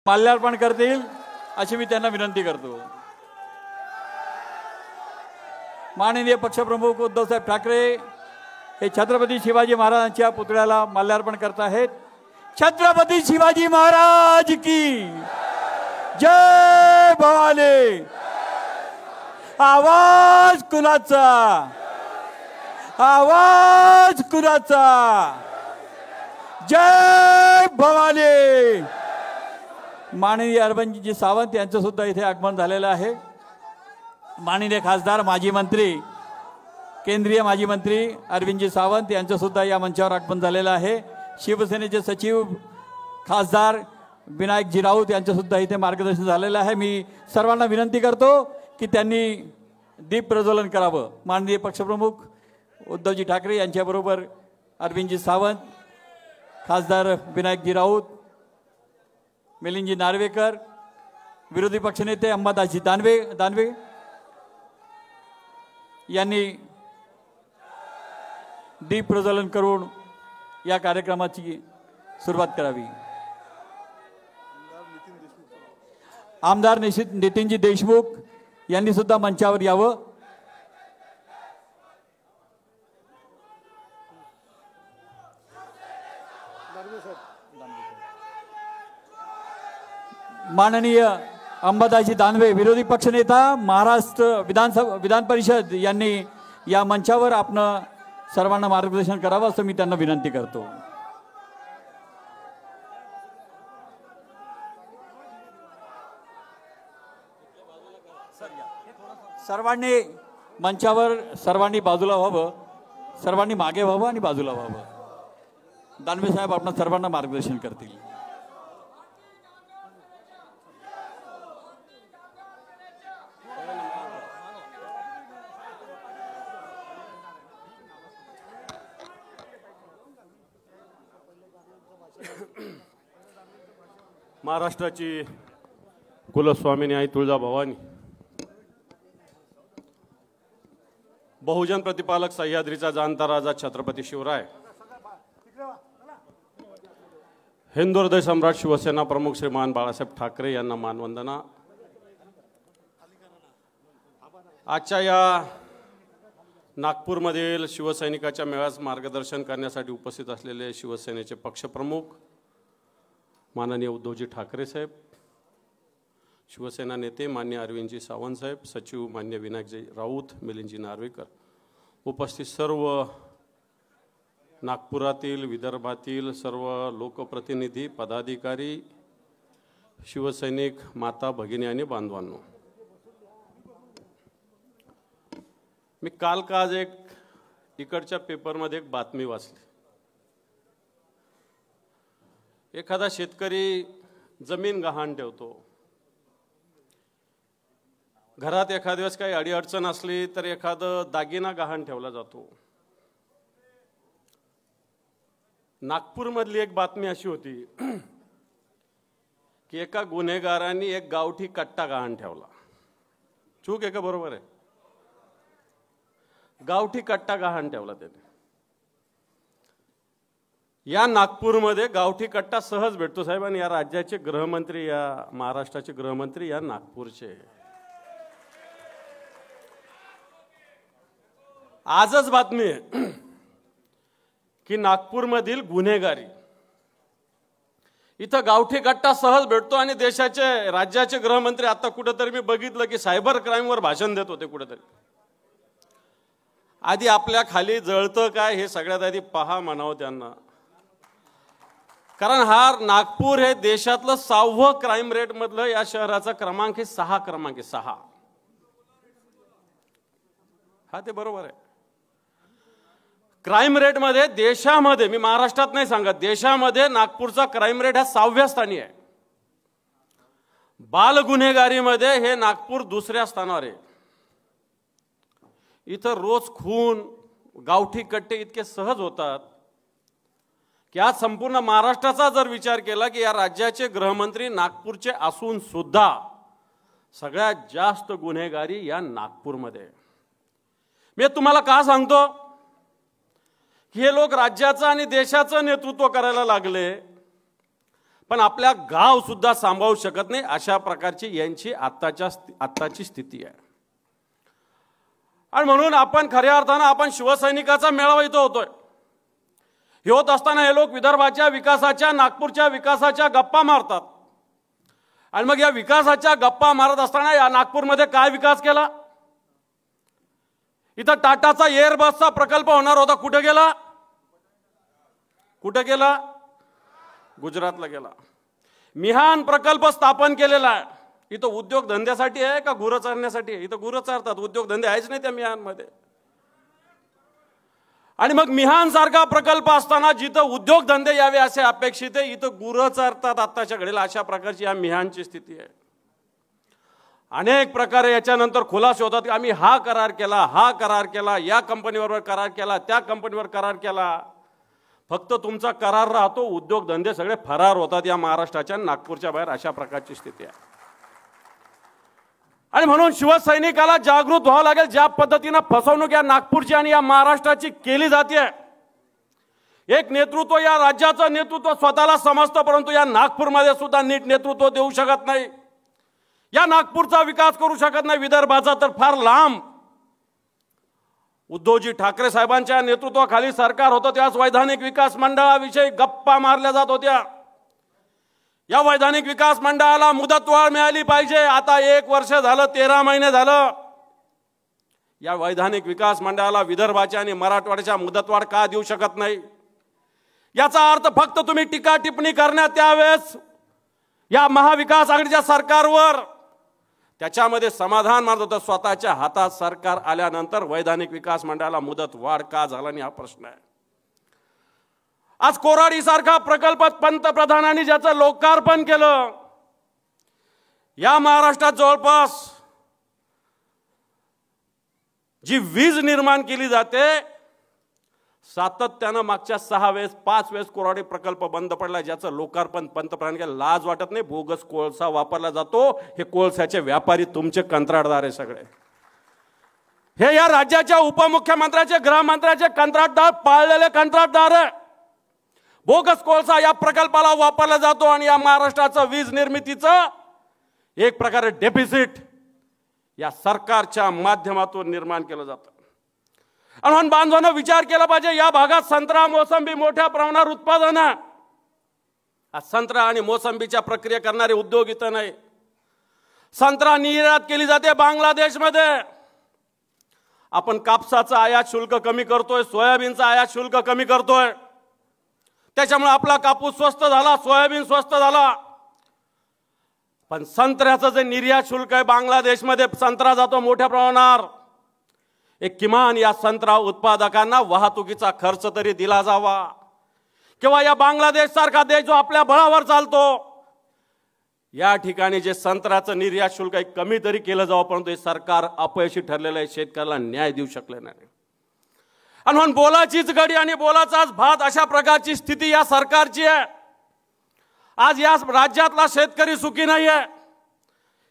माल्यार्पण करतील अशी मी त्यांना विनंती करतो। माननीय पक्षप्रमुख उद्धवसाहेब ठाकरे हे छत्रपती शिवाजी महाराजांच्या पुतळ्याला माल्यार्पण करत आहेत। छत्रपती शिवाजी महाराज की जय भवानी। आवाज कुणाचा, आवाज कुणाचा, जय भवानी। माननीय अरविंदजी सावंत यांचं सुद्धा इथे आगमन झालेलं आहे। माननीय खासदार माजी मंत्री, केंद्रीय माजी मंत्री अरविंदजी सावंत यांचं सुद्धा या मंचावर आगमन झालेलं आहे। शिवसेनेचे सचिव खासदार विनायकजी राऊत यांचं सुद्धा इथे मार्गदर्शन झालेलं आहे। मी सर्वांना विनंती करतो की त्यांनी दीप प्रज्वलन करावं। माननीय पक्षप्रमुख उद्धवजी ठाकरे यांच्याबरोबर अरविंदजी सावंत, खासदार विनायकजी राऊत, मिलिंदजी नार्वेकर, विरोधी पक्षनेते अंबादासजी दानवे यांनी दीप प्रज्वलन करून या कार्यक्रमाची सुरुवात करावी। आमदार नितीनजी देशमुख यांनी सुद्धा मंचावर यावं। माननीय अंबादासजी दानवे विरोधी पक्षनेता महाराष्ट्र विधान परिषद यांनी या मंचावर आपण सर्वांना मार्गदर्शन करावं असं मी त्यांना विनंती करतो। सर्वांनी मंचावर सर्वांनी बाजूला व्हावं, सर्वांनी मागे व्हावं आणि बाजूला व्हावं। दानवे साहेब आपण सर्वांना मार्गदर्शन करतील। महाराष्ट्राची कुलस्वामिनी आई तुळजाभवानी, बहुजन प्रतिपालक सह्याद्रीचा जाणता राजा छत्रपती शिवराय, हिंदू हृदय सम्राट शिवसेना प्रमुख श्रीमान बाळासाहेब ठाकरे यांना मानवंदना। आजच्या या नागपूरमधील शिवसैनिकाच्या मेळाव्यास मार्गदर्शन करण्यासाठी उपस्थित असलेले शिवसेनेचे पक्षप्रमुख माननीय उद्धवजी ठाकरे साहेब, शिवसेना नेते मान्य अरविंदजी सावंत साहेब, सचिव मान्य विनायकजी राऊत, मिलिंदजी नार्वेकर, उपस्थित सर्व नागपुरातील विदर्भातील सर्व लोकप्रतिनिधी, पदाधिकारी, शिवसैनिक, माता भगिनी आणि बांधवांनो, मी काल का आज एक इकडच्या पेपरमध्ये एक बातमी वाचली। एखादा शेतकरी जमीन गहाण ठेवतो, घरात एखाद्या वेळेस काही अडीअडचण असली तर एखादं दागिना गहाण ठेवला जातो। नागपूरमधली एक बातमी अशी होती की एका गुन्हेगारांनी एक गावठी कट्टा गहाण ठेवला। चूक आहे का बरोबर आहे? गावठी कट्टा गहाण ठेवला त्याने। या नागपूरमध्ये गावठी कट्टा सहज भेटतो साहेब, आणि या राज्याचे गृहमंत्री, या महाराष्ट्राचे गृहमंत्री या नागपूरचे। आजच बातमी आहे की नागपूरमधील गुन्हेगारी, इथं गावठी कट्टा सहज भेटतो आणि देशाचे राज्याचे गृहमंत्री आता कुठेतरी मी बघितलं की सायबर क्राईमवर भाषण देत होते कुठेतरी। आधी आपल्या खाली जळतं काय हे सगळ्यात आधी पहा म्हणावं त्यांना, कारण हा नागपूर हे देशातलं 6वं क्राईम रेट मधलं या शहराचा क्रमांक आहे, 6 क्रमांक आहे, 6। हा ते बरोबर आहे। क्राईम रेट मध्ये देशामध्ये, मी महाराष्ट्रात नाही सांगत, देशामध्ये नागपूरचा क्राईम रेट हा 6व्या स्थानी आहे। बाल गुन्हेगारीमध्ये हे नागपूर 2ऱ्या स्थानावर आहे। इथं रोज खून, गावठी कट्टे इतके सहज होतात की आज संपूर्ण महाराष्ट्राचा जर विचार केला की या राज्याचे गृहमंत्री नागपूरचे असून सुद्धा सगळ्यात जास्त गुन्हेगारी या नागपूरमध्ये। मी तुम्हाला का सांगतो की हे लोक राज्याचं आणि देशाचं नेतृत्व करायला लागले, पण आपल्या गाव सुद्धा सांभाळू शकत नाही, अशा प्रकारची यांची आत्ताची स्थिती आहे. आणि म्हणून आपण खऱ्या अर्थानं आपण शिवसैनिकाचा मेळावा इथं होतोय. हे होत असताना हे लोक विदर्भाच्या विकासाच्या, नागपूरच्या विकासाच्या गप्पा मारतात. आणि मग या विकासाच्या गप्पा मारत असताना या नागपूरमध्ये काय विकास केला? इथं टाटाचा एअरबसचा प्रकल्प होणार होता, कुठे गेला? कुठे गेला? गुजरातला गेला. मिहान प्रकल्प स्थापन केलेला आहे. इथं उद्योग धंद्यासाठी आहे का गुरं चारण्यासाठी आहे? इथं गुरं चारतात, उद्योग धंदे आहेच नाही त्या मिहानमध्ये. आणि मग मिहान सारखा प्रकल्प असताना जिथं उद्योग धंदे यावे असे अपेक्षित आहे, इथं गुरं चारतात आत्ताच्या घडीला. अशा प्रकारची या मिहानची स्थिती आहे. अनेक प्रकारे याच्यानंतर खुलासे होतात की आम्ही हा करार केला, या कंपनीबरोबर करार केला, त्या कंपनीवर करार केला. फक्त तुमचा करार राहतो, उद्योग धंदे सगळे फरार होतात या महाराष्ट्राच्या नागपूरच्या बाहेर. अशा प्रकारची स्थिती आहे. आणि म्हणून शिवसैनिकाला जागृत व्हावं लागेल. ज्या पद्धतीनं फसवणूक या नागपूरची आणि या महाराष्ट्राची केली जाते. एक नेतृत्व, या राज्याचं नेतृत्व स्वतःला समजतं, परंतु या नागपूरमध्ये सुद्धा नीट नेतृत्व देऊ शकत नाही. या नागपूरचा विकास करू शकत नाही, विदर्भाचा तर फार लांब. उद्धवजी ठाकरे साहेबांच्या नेतृत्वाखाली सरकार होतं, त्याच वैधानिक विकास मंडळाविषयी गप्पा मारल्या जात होत्या. या वैधानिक विकास मंडळाला मुदतवाढ मिळाली पाहिजे. आता 1 वर्ष झालं, 13 महिने झालं. या वैधानिक विकास मंडळाला विदर्भाच्या आणि मराठवाड्याच्या मुदतवाढ का देऊ शकत नाही? याचा अर्थ फक्त तुम्ही टीका टिप्पणी करण्यात त्यावेळेस या महाविकास आघाडीच्या सरकारवर त्याच्यामध्ये समाधान मानत होतं. स्वतःच्या हातात सरकार आल्यानंतर वैधानिक विकास मंडळाला मुदत वाढ का झाला नाही, हा प्रश्न आहे. आज कोराडी सारखा प्रकल्प पंतप्रधानांनी ज्याचं लोकार्पण केलं, या महाराष्ट्रात जवळपास जी वीज निर्माण केली जाते, सातत्यानं मागच्या 6 वेळेस 5 वेळेस कोराडी प्रकल्प बंद पडला, ज्याचं लोकार्पण पंतप्रधान केलं. लाज वाटत नाही? बोगस कोळसा वापरला जातो. हे कोळशाचे व्यापारी तुमचे कंत्राटदार आहे सगळे. हे या राज्याच्या उपमुख्यमंत्र्याचे, गृहमंत्र्याचे कंत्राटदार, पाळलेले कंत्राटदार आहे. बोगस कोळसा या प्रकल्पाला वापरला जातो आणि या महाराष्ट्राचं वीज निर्मितीचं एक प्रकारे डेफिसिट या सरकारच्या माध्यमातून निर्माण केलं जातं. आणि म्हणून बांधवांनो विचार केला पाहिजे. या भागात संत्रा, मोसंबी मोठ्या प्रमाणावर उत्पादन आहे. संत्रा आणि मोसंबीच्या प्रक्रिया करणारे उद्योग इथं नाही. संत्रा निर्यात केली जाते बांगलादेशमध्ये. आपण कापसाचं आयात शुल्क कमी करतोय, सोयाबीनचं आयात शुल्क कमी करतोय. त्याच्यामुळे आपला कापूस स्वस्त झाला, सोयाबीन स्वस्त झाला. पण संत्र्याचं जे निर्यात शुल्क आहे, बांगलादेशमध्ये संत्रा जातो मोठ्या प्रमाणावर. एक किमान या संत्रा उत्पादकांना वाहतुकीचा खर्च तरी दिला जावा. किंवा या बांगलादेश सारखा देश जो आपल्या बळावर चालतो, या ठिकाणी जे संत्र्याचं निर्यात शुल्क आहे कमी तरी केलं जावं. परंतु हे सरकार अपयशी ठरलेलं आहे, शेतकऱ्याला न्याय देऊ शकले नाही. आणि म्हणून बोलाचीच गडी आणि बोलाचाच भात, अशा प्रकारची स्थिती या सरकारची आहे. आज या राज्यातला शेतकरी सुखी नाही आहे.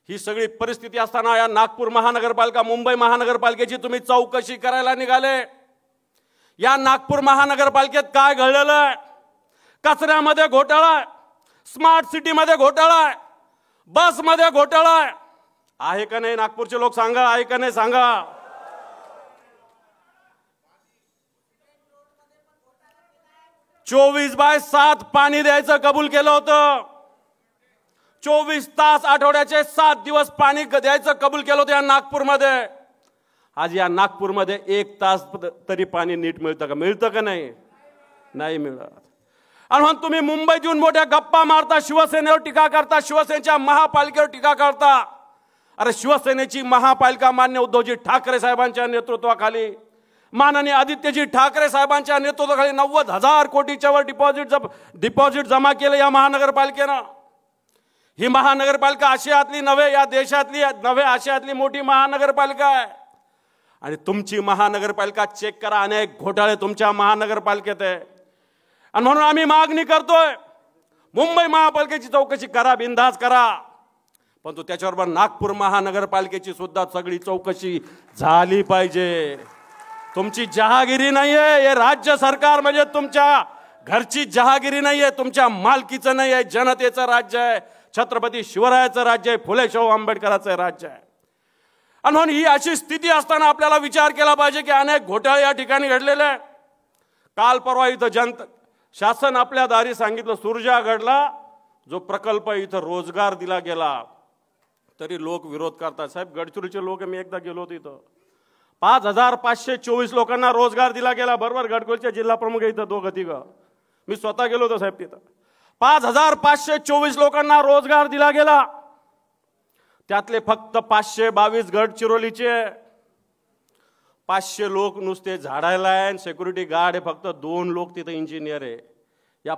ही सगळी परिस्थिती असताना या नागपूर महानगरपालिका, मुंबई महानगरपालिकेची तुम्ही चौकशी करायला निघाले. या नागपूर महानगरपालिकेत काय घडलेलं आहे? कचऱ्यामध्ये घोटाळा आहे, स्मार्ट सिटीमध्ये घोटाळा आहे, बसमध्ये घोटाळा आहे का नाही? नागपूरचे लोक सांगा, आहे का नाही सांगा. चोवीस बाय 7 पाणी द्यायचं कबूल केलं होतं. 24 तास आठवड्याचे 7 दिवस पाणी द्यायचं कबूल केलं होतं या नागपूरमध्ये. आज या नागपूरमध्ये 1 तास तरी पाणी नीट मिळतं का? मिळतं का नाही? नाही मिळत. आणि म्हणून तुम्ही मुंबईत येऊन मोठ्या गप्पा मारता, शिवसेनेवर टीका करता, शिवसेनेच्या महापालिकेवर टीका करता. अरे शिवसेनेची महापालिका मान्य उद्धवजी ठाकरे साहेबांच्या नेतृत्वाखाली, माननीय आदित्यजी ठाकरे साहेबांच्या नेतृत्वाखाली 90,000 कोटीच्या वर डिपॉझिट जमा केलं या महानगरपालिकेनं. ही महानगरपालिका आशियातली नव्हे, या देशातली नव्हे, आशियातली मोठी महानगरपालिका आहे. आणि तुमची महानगरपालिका चेक करा, अनेक घोटाळे तुमच्या महानगरपालिकेत आहे. आणि म्हणून आम्ही मागणी करतोय, मुंबई महापालिकेची चौकशी करा, बिनधास्त करा. परंतु त्याच्याबरोबर नागपूर महानगरपालिकेची सुद्धा सगळी चौकशी झाली पाहिजे. तुमची जहागिरी नाहीये, हे राज्य सरकार म्हणजे तुमच्या घरची जहागिरी नाही आहे, तुमच्या मालकीचं नाही आहे, जनतेचं राज्य आहे, छत्रपती शिवरायाचं राज्य आहे, फुले शाहू आंबेडकरांचं राज्य आहे. आणि म्हणून ही अशी स्थिती असताना आपल्याला विचार केला पाहिजे की अनेक घोटाळे या ठिकाणी घडलेले आहे. काल परवा इथं शासन आपल्या दारी सांगितलं, सुरजागडला जो प्रकल्प इथं रोजगार दिला गेला तरी लोक विरोध करतात. साहेब, गडचिरोलीचे लोक, मी एकदा गेलो होतो इथं, 5,524 लोकांना रोजगार दिला गेला. बरोबर, गडचिरोलीचे जिल्हा प्रमुख इथं दोघं तिघं, मी स्वतः गेलो होतो साहेब तिथं. 5,524 लोकांना रोजगार दिला गेला. त्यातले फक्त 522 गडचिरोलीचे. 500 लोक नुसते झाडायला आहे, सिक्युरिटी गार्ड आहे फक्त 2 लोक तिथे इंजिनियर आहे. या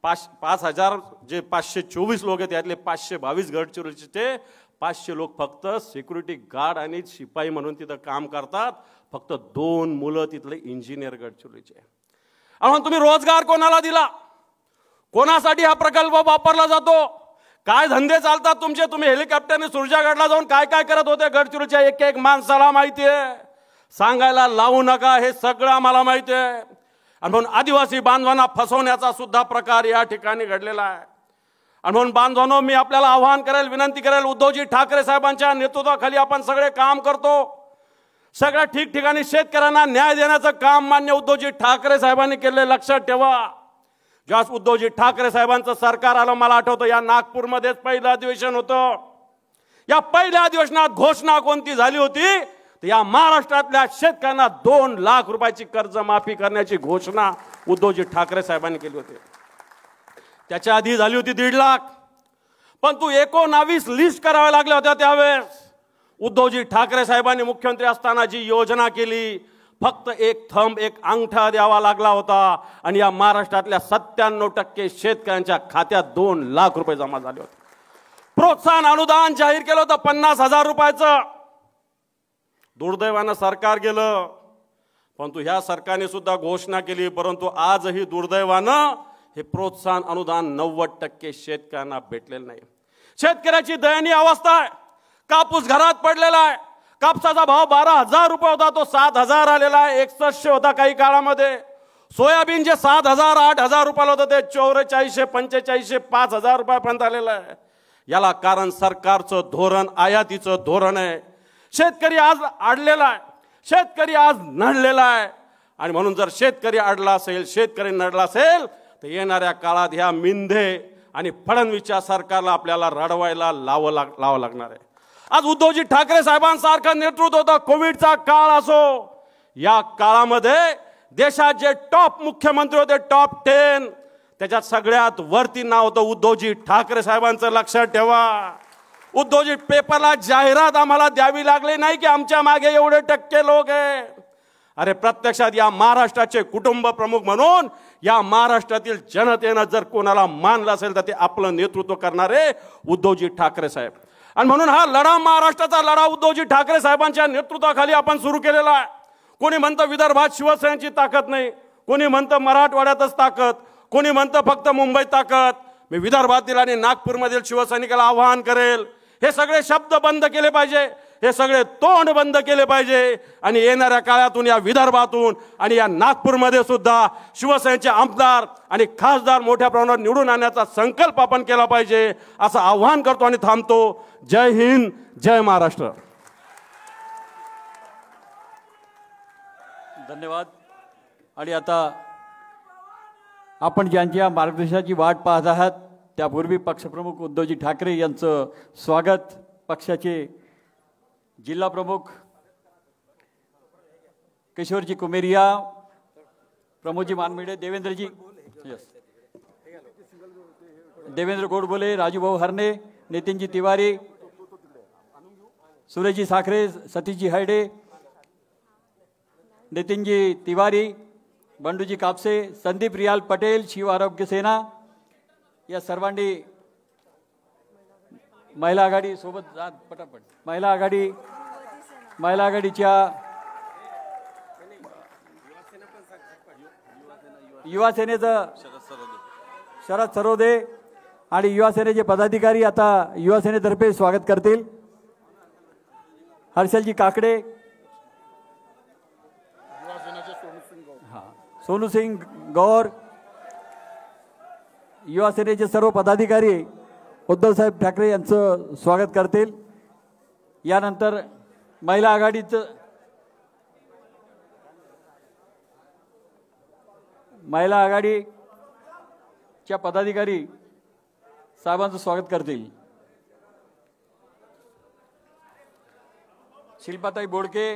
5,000 जे 524 लोक आहेत त्यातले 522 गडचिरोलीचे 500 लोक फक्त सिक्युरिटी गार्ड आणि शिपाई म्हणून तिथं काम करतात. फक्त 2 मुलं तिथले इंजिनियर गडचिरोलीचे. आणि तुम्ही रोजगार कोणाला दिला? कोणासाठी हा प्रकल्प वापरला जातो? काय धंदे चालतात तुमचे? तुम्ही हेलिकॉप्टरने सुरजागडला जाऊन काय काय करत होते गडचिरोलीच्या एक एक माणसाला माहिती आहे. सांगायला लावू नका, हे सगळं आम्हाला माहिती आहे. आणि म्हणून आदिवासी बांधवांना फसवण्याचा सुद्धा प्रकार या ठिकाणी घडलेला आहे. आणि म्हणून बांधवांनो, मी आपल्याला आवाहन करेल, विनंती करेल, उद्धवजी ठाकरे साहेबांच्या नेतृत्वाखाली आपण सगळे काम करतो. सगळ्या ठिकठिकाणी शेतकऱ्यांना न्याय देण्याचं काम मान्य उद्धवजी ठाकरे साहेबांनी केले. लक्षात ठेवा, जेव्हा उद्धवजी ठाकरे साहेबांचं सरकार आलं, मला आठवतं या नागपूरमध्येच पहिलं अधिवेशन होतं. या पहिल्या अधिवेशनात घोषणा कोणती झाली होती? या महाराष्ट्रातल्या शेतकऱ्यांना 2 लाख रुपयाची कर्जमाफी करण्याची घोषणा उद्धवजी ठाकरे साहेबांनी केली होती. त्याच्या आधी झाली होती 1.5 लाख. पण 19 लिस्ट कराव्या लागल्या होत्या त्यावेळेस. उद्धवजी ठाकरे साहेबांनी मुख्यमंत्री असताना जी योजना केली, फक्त एक थंब, एक अंगठा द्यावा लागला होता आणि या महाराष्ट्रातल्या 97% शेतकऱ्यांच्या खात्यात 2 लाख रुपये जमा झाले होते. प्रोत्साहन अनुदान जाहीर केलं होतं 50,000 रुपयाचं. दुर्दैवानं सरकार गेलं, परंतु ह्या सरकारने सुद्धा घोषणा केली, परंतु आजही दुर्दैवानं हे प्रोत्साहन अनुदान 90% शेतकऱ्यांना भेटलेलं नाही. शेतकऱ्याची दयनीय अवस्था आहे. कापूस घरात पडलेला आहे. कापसाचा भाव 12,000 रुपये होता, तो 7,000 आलेला आहे. 6100 होता काही काळामध्ये. सोयाबीन जे 7,000 8,000 रुपयाला होतं ते 4400 4500 5,000 रुपयापर्यंत आलेलं आहे. याला कारण सरकारचं धोरण, आयातीचं धोरण आहे. शेतकरी आज अडलेला आहे, शेतकरी आज नडलेला आहे. आणि म्हणून जर शेतकरी अडला असेल, शेतकरी नडला असेल, तर येणाऱ्या काळात ह्या मिंधे आणि फडणवीसच्या सरकारला आपल्याला रडवायला लावावं लागणार आहे. आज उद्धवजी ठाकरे साहेबांसारखं नेतृत्व होतं. कोविडचा काळ असो, या काळामध्ये देशात जे टॉप मुख्यमंत्री होते, टॉप 10, त्याच्यात सगळ्यात वरती नाव होतं उद्धवजी ठाकरे साहेबांचं. लक्षात ठेवा, उद्धवजी पेपरला जाहिरात आम्हाला द्यावी लागली नाही की आमच्या मागे एवढे टक्के लोक आहे. अरे प्रत्यक्षात या महाराष्ट्राचे कुटुंब प्रमुख म्हणून या महाराष्ट्रातील जनतेनं जर कोणाला मानलं असेल तर ते आपलं नेतृत्व करणारे उद्धवजी ठाकरे साहेब. आणि म्हणून हा लढा, महाराष्ट्राचा लढा उद्धवजी ठाकरे साहेबांच्या नेतृत्वाखाली आपण सुरू केलेला आहे. कोणी म्हणतं विदर्भात शिवसेनेची ताकद नाही, कोणी म्हणतं मराठवाड्यातच ताकद, कोणी म्हणतं फक्त मुंबईत ताकद. मी विदर्भातील आणि नागपूरमधील शिवसैनिकाला आवाहन करेल, हे सगळे शब्द बंद केले पाहिजे, हे सगळे तोंड बंद केले पाहिजे. आणि येणाऱ्या काळातून या विदर्भातून आणि या नागपूरमध्ये सुद्धा शिवसेनेचे आमदार आणि खासदार मोठ्या प्रमाणावर निवडून आणण्याचा संकल्प आपण केला पाहिजे, असं आवाहन करतो आणि थांबतो. जय हिंद, जय महाराष्ट्र. धन्यवाद. आणि आता आपण ज्यांच्या मार्गदर्शनाची वाट पाहत आहात त्यापूर्वी पक्षप्रमुख उद्धवजी ठाकरे यांचं स्वागत पक्षाचे जिल्हा प्रमुख किशोरजी कुमेरिया, प्रमोदजी मानमिडे, देवेंद्रजी देवेंद्र गोडबोले, राजूभाऊ हरणे, नितीनजी तिवारी, सुरेशजी साखरे, सतीशजी हरडे, नितीनजी तिवारी, बंडूजी कापसे, संदीप रियाल पटेल, शिव आरोग्य सेना, या सर्वांनी महिला आघाडी सोबत जात पटापट. महिला आघाडीच्या युवा सेनेचं शरद सरोदे आणि युवा सेनेचे पदाधिकारी आता युवा सेनेतर्फे स्वागत करतील. हर्षलजी काकडे, सोनू सिंग गौर, युवा सेनेचे सर्व पदाधिकारी उद्धवसाहेब ठाकरे यांचं स्वागत करतील। यानंतर महिला आघाडीचं महिला आघाडीच्या पदाधिकारी साहेबांचं स्वागत करतील। शिल्पाताई बोडके,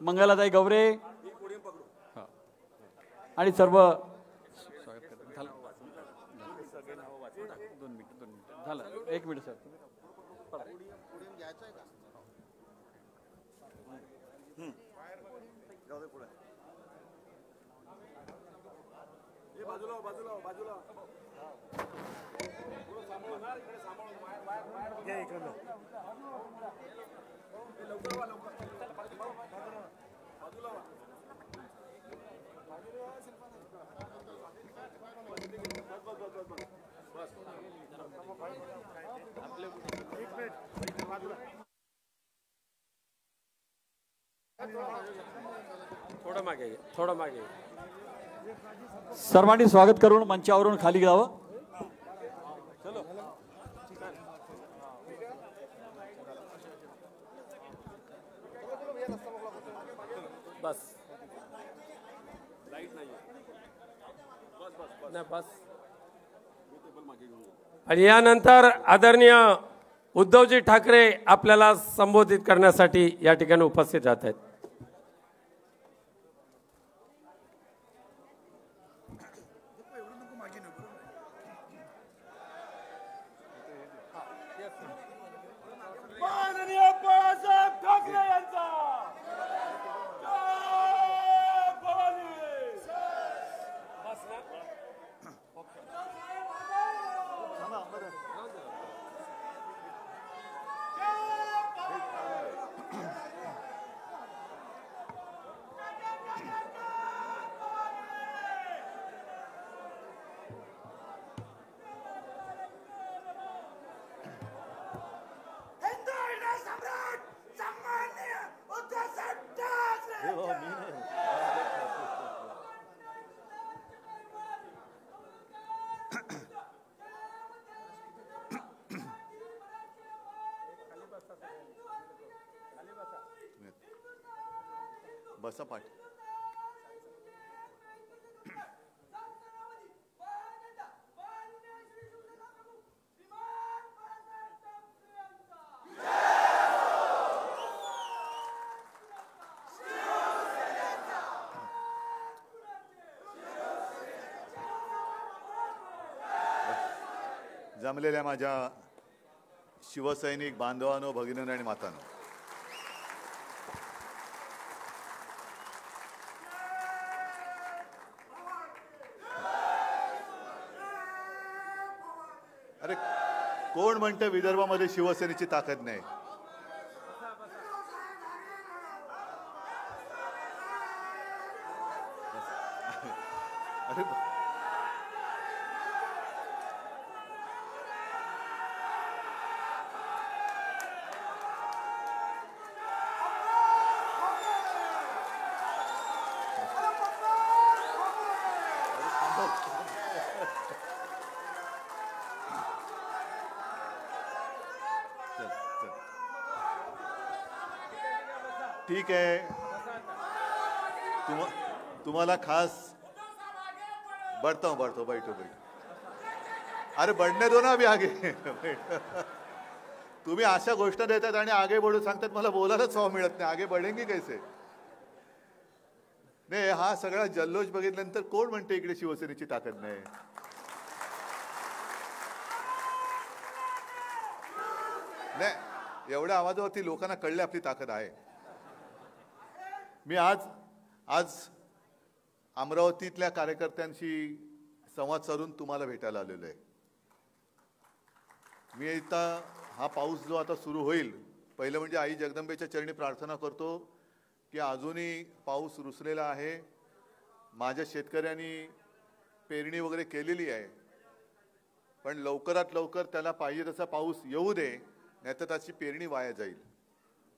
मंगलाताई गवरे आणि सर्व झालं। एक मिनिट सर, थोडं मागे सर्वांनी स्वागत करून मंचावरून खाली जावं। बस बस। आणि यानंतर आदरणीय उद्धवजी ठाकरे आपल्याला संबोधित करण्यासाठी या ठिकाणी उपस्थित राहत आहेत। बसा पाठ। जमलेल्या माझ्या शिवसैनिक बांधवांनो, भगिनींनो आणि मातांनो, अरे कोण म्हणतं विदर्भामध्ये शिवसेनेची ताकद नाही? अरे ठीक आहे, तुम्हाला खास बैठो। अरे बढ़ने दो ना अभी आगे। तुम्ही अशा गोष्ट देतात आणि आगे बढ़ू सांगतात, मला बोलायलाच हवा मिळत नाही। आगे बढ़ेंगे कैसे? नाही, हा सगळा जल्लोष बघितल्यानंतर कोण म्हणते इकडे शिवसेनेची ताकद नाही? नाही, एवढ्या आवाजावरती लोकांना कळले आपली ताकद आहे। मी आज अमरावतीतल्या कार्यकर्त्यांशी संवाद साधून तुम्हाला भेटायला आलेलो आहे। मी आता हा पाऊस जो आता सुरू होईल, पहिलं म्हणजे आई जगदंबेच्या चरणी प्रार्थना करतो की अजूनही पाऊस रुसलेला आहे। माझ्या शेतकऱ्यांनी पेरणी वगैरे केलेली आहे, पण लवकरात लवकर त्याला पाहिजे तसा पाऊस येऊ दे, नाहीतर त्याची पेरणी वाया जाईल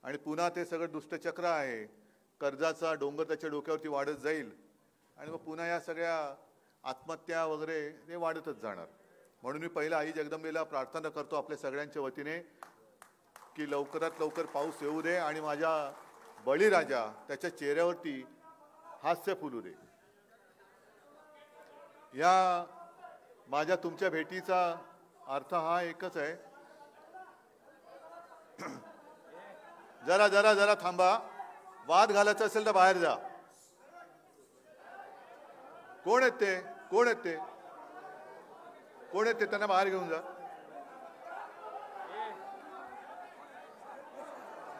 आणि पुन्हा ते सगळं दुष्टचक्र आहे, कर्जाचा डोंगर त्याच्या डोक्यावरती वाढत जाईल आणि मग पुन्हा या सगळ्या आत्महत्या वगैरे ते वाढतच जाणार. म्हणून मी पहिला आई जगदंबेला प्रार्थना करतो आपल्या सगळ्यांच्या वतीने की लवकरात लवकर पाऊस येऊ दे आणि माझ्या बळीराजा त्याच्या चेहऱ्यावरती हास्य फुलू दे. या माझ्या तुमच्या भेटीचा अर्थ हा एकच आहे. जरा जरा जरा थांबा. वाद घालायचा असेल तर बाहेर जा. कोण आहेत ते? कोण आहेत ते? कोण आहेत ते? त्यांना बाहेर घेऊन जा.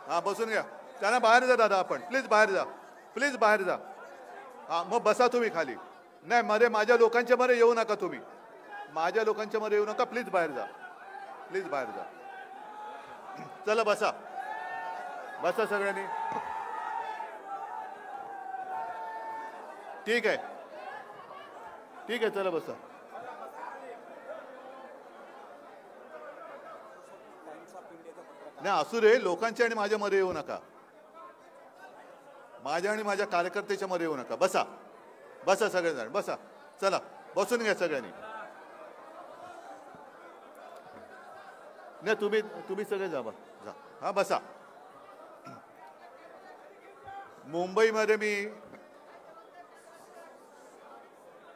हा बसून घ्या. त्यांना बाहेर जा दादा. आपण प्लीज बाहेर जा. प्लीज बाहेर जा. हा मग बसा तुम्ही खाली. नाही मध्ये माझ्या लोकांच्या मध्ये येऊ नका. तुम्ही माझ्या लोकांच्या मध्ये येऊ नका. प्लीज बाहेर जा. प्लीज बाहेर जा. चला बसा. बसा सगळ्यांनी. ठीक आहे. ठीक आहे. चला बसा. नाही असू रे. लोकांच्या आणि माझ्या मध्ये येऊ नका. माझ्या आणि माझ्या कार्यकर्त्याच्या मध्ये येऊ नका. बसा. बसा सगळेजण. बसा. चला बसून घ्या सगळ्यांनी. नाही तुम्ही सगळे जा. जा. हा बसा. मुंबईमध्ये मी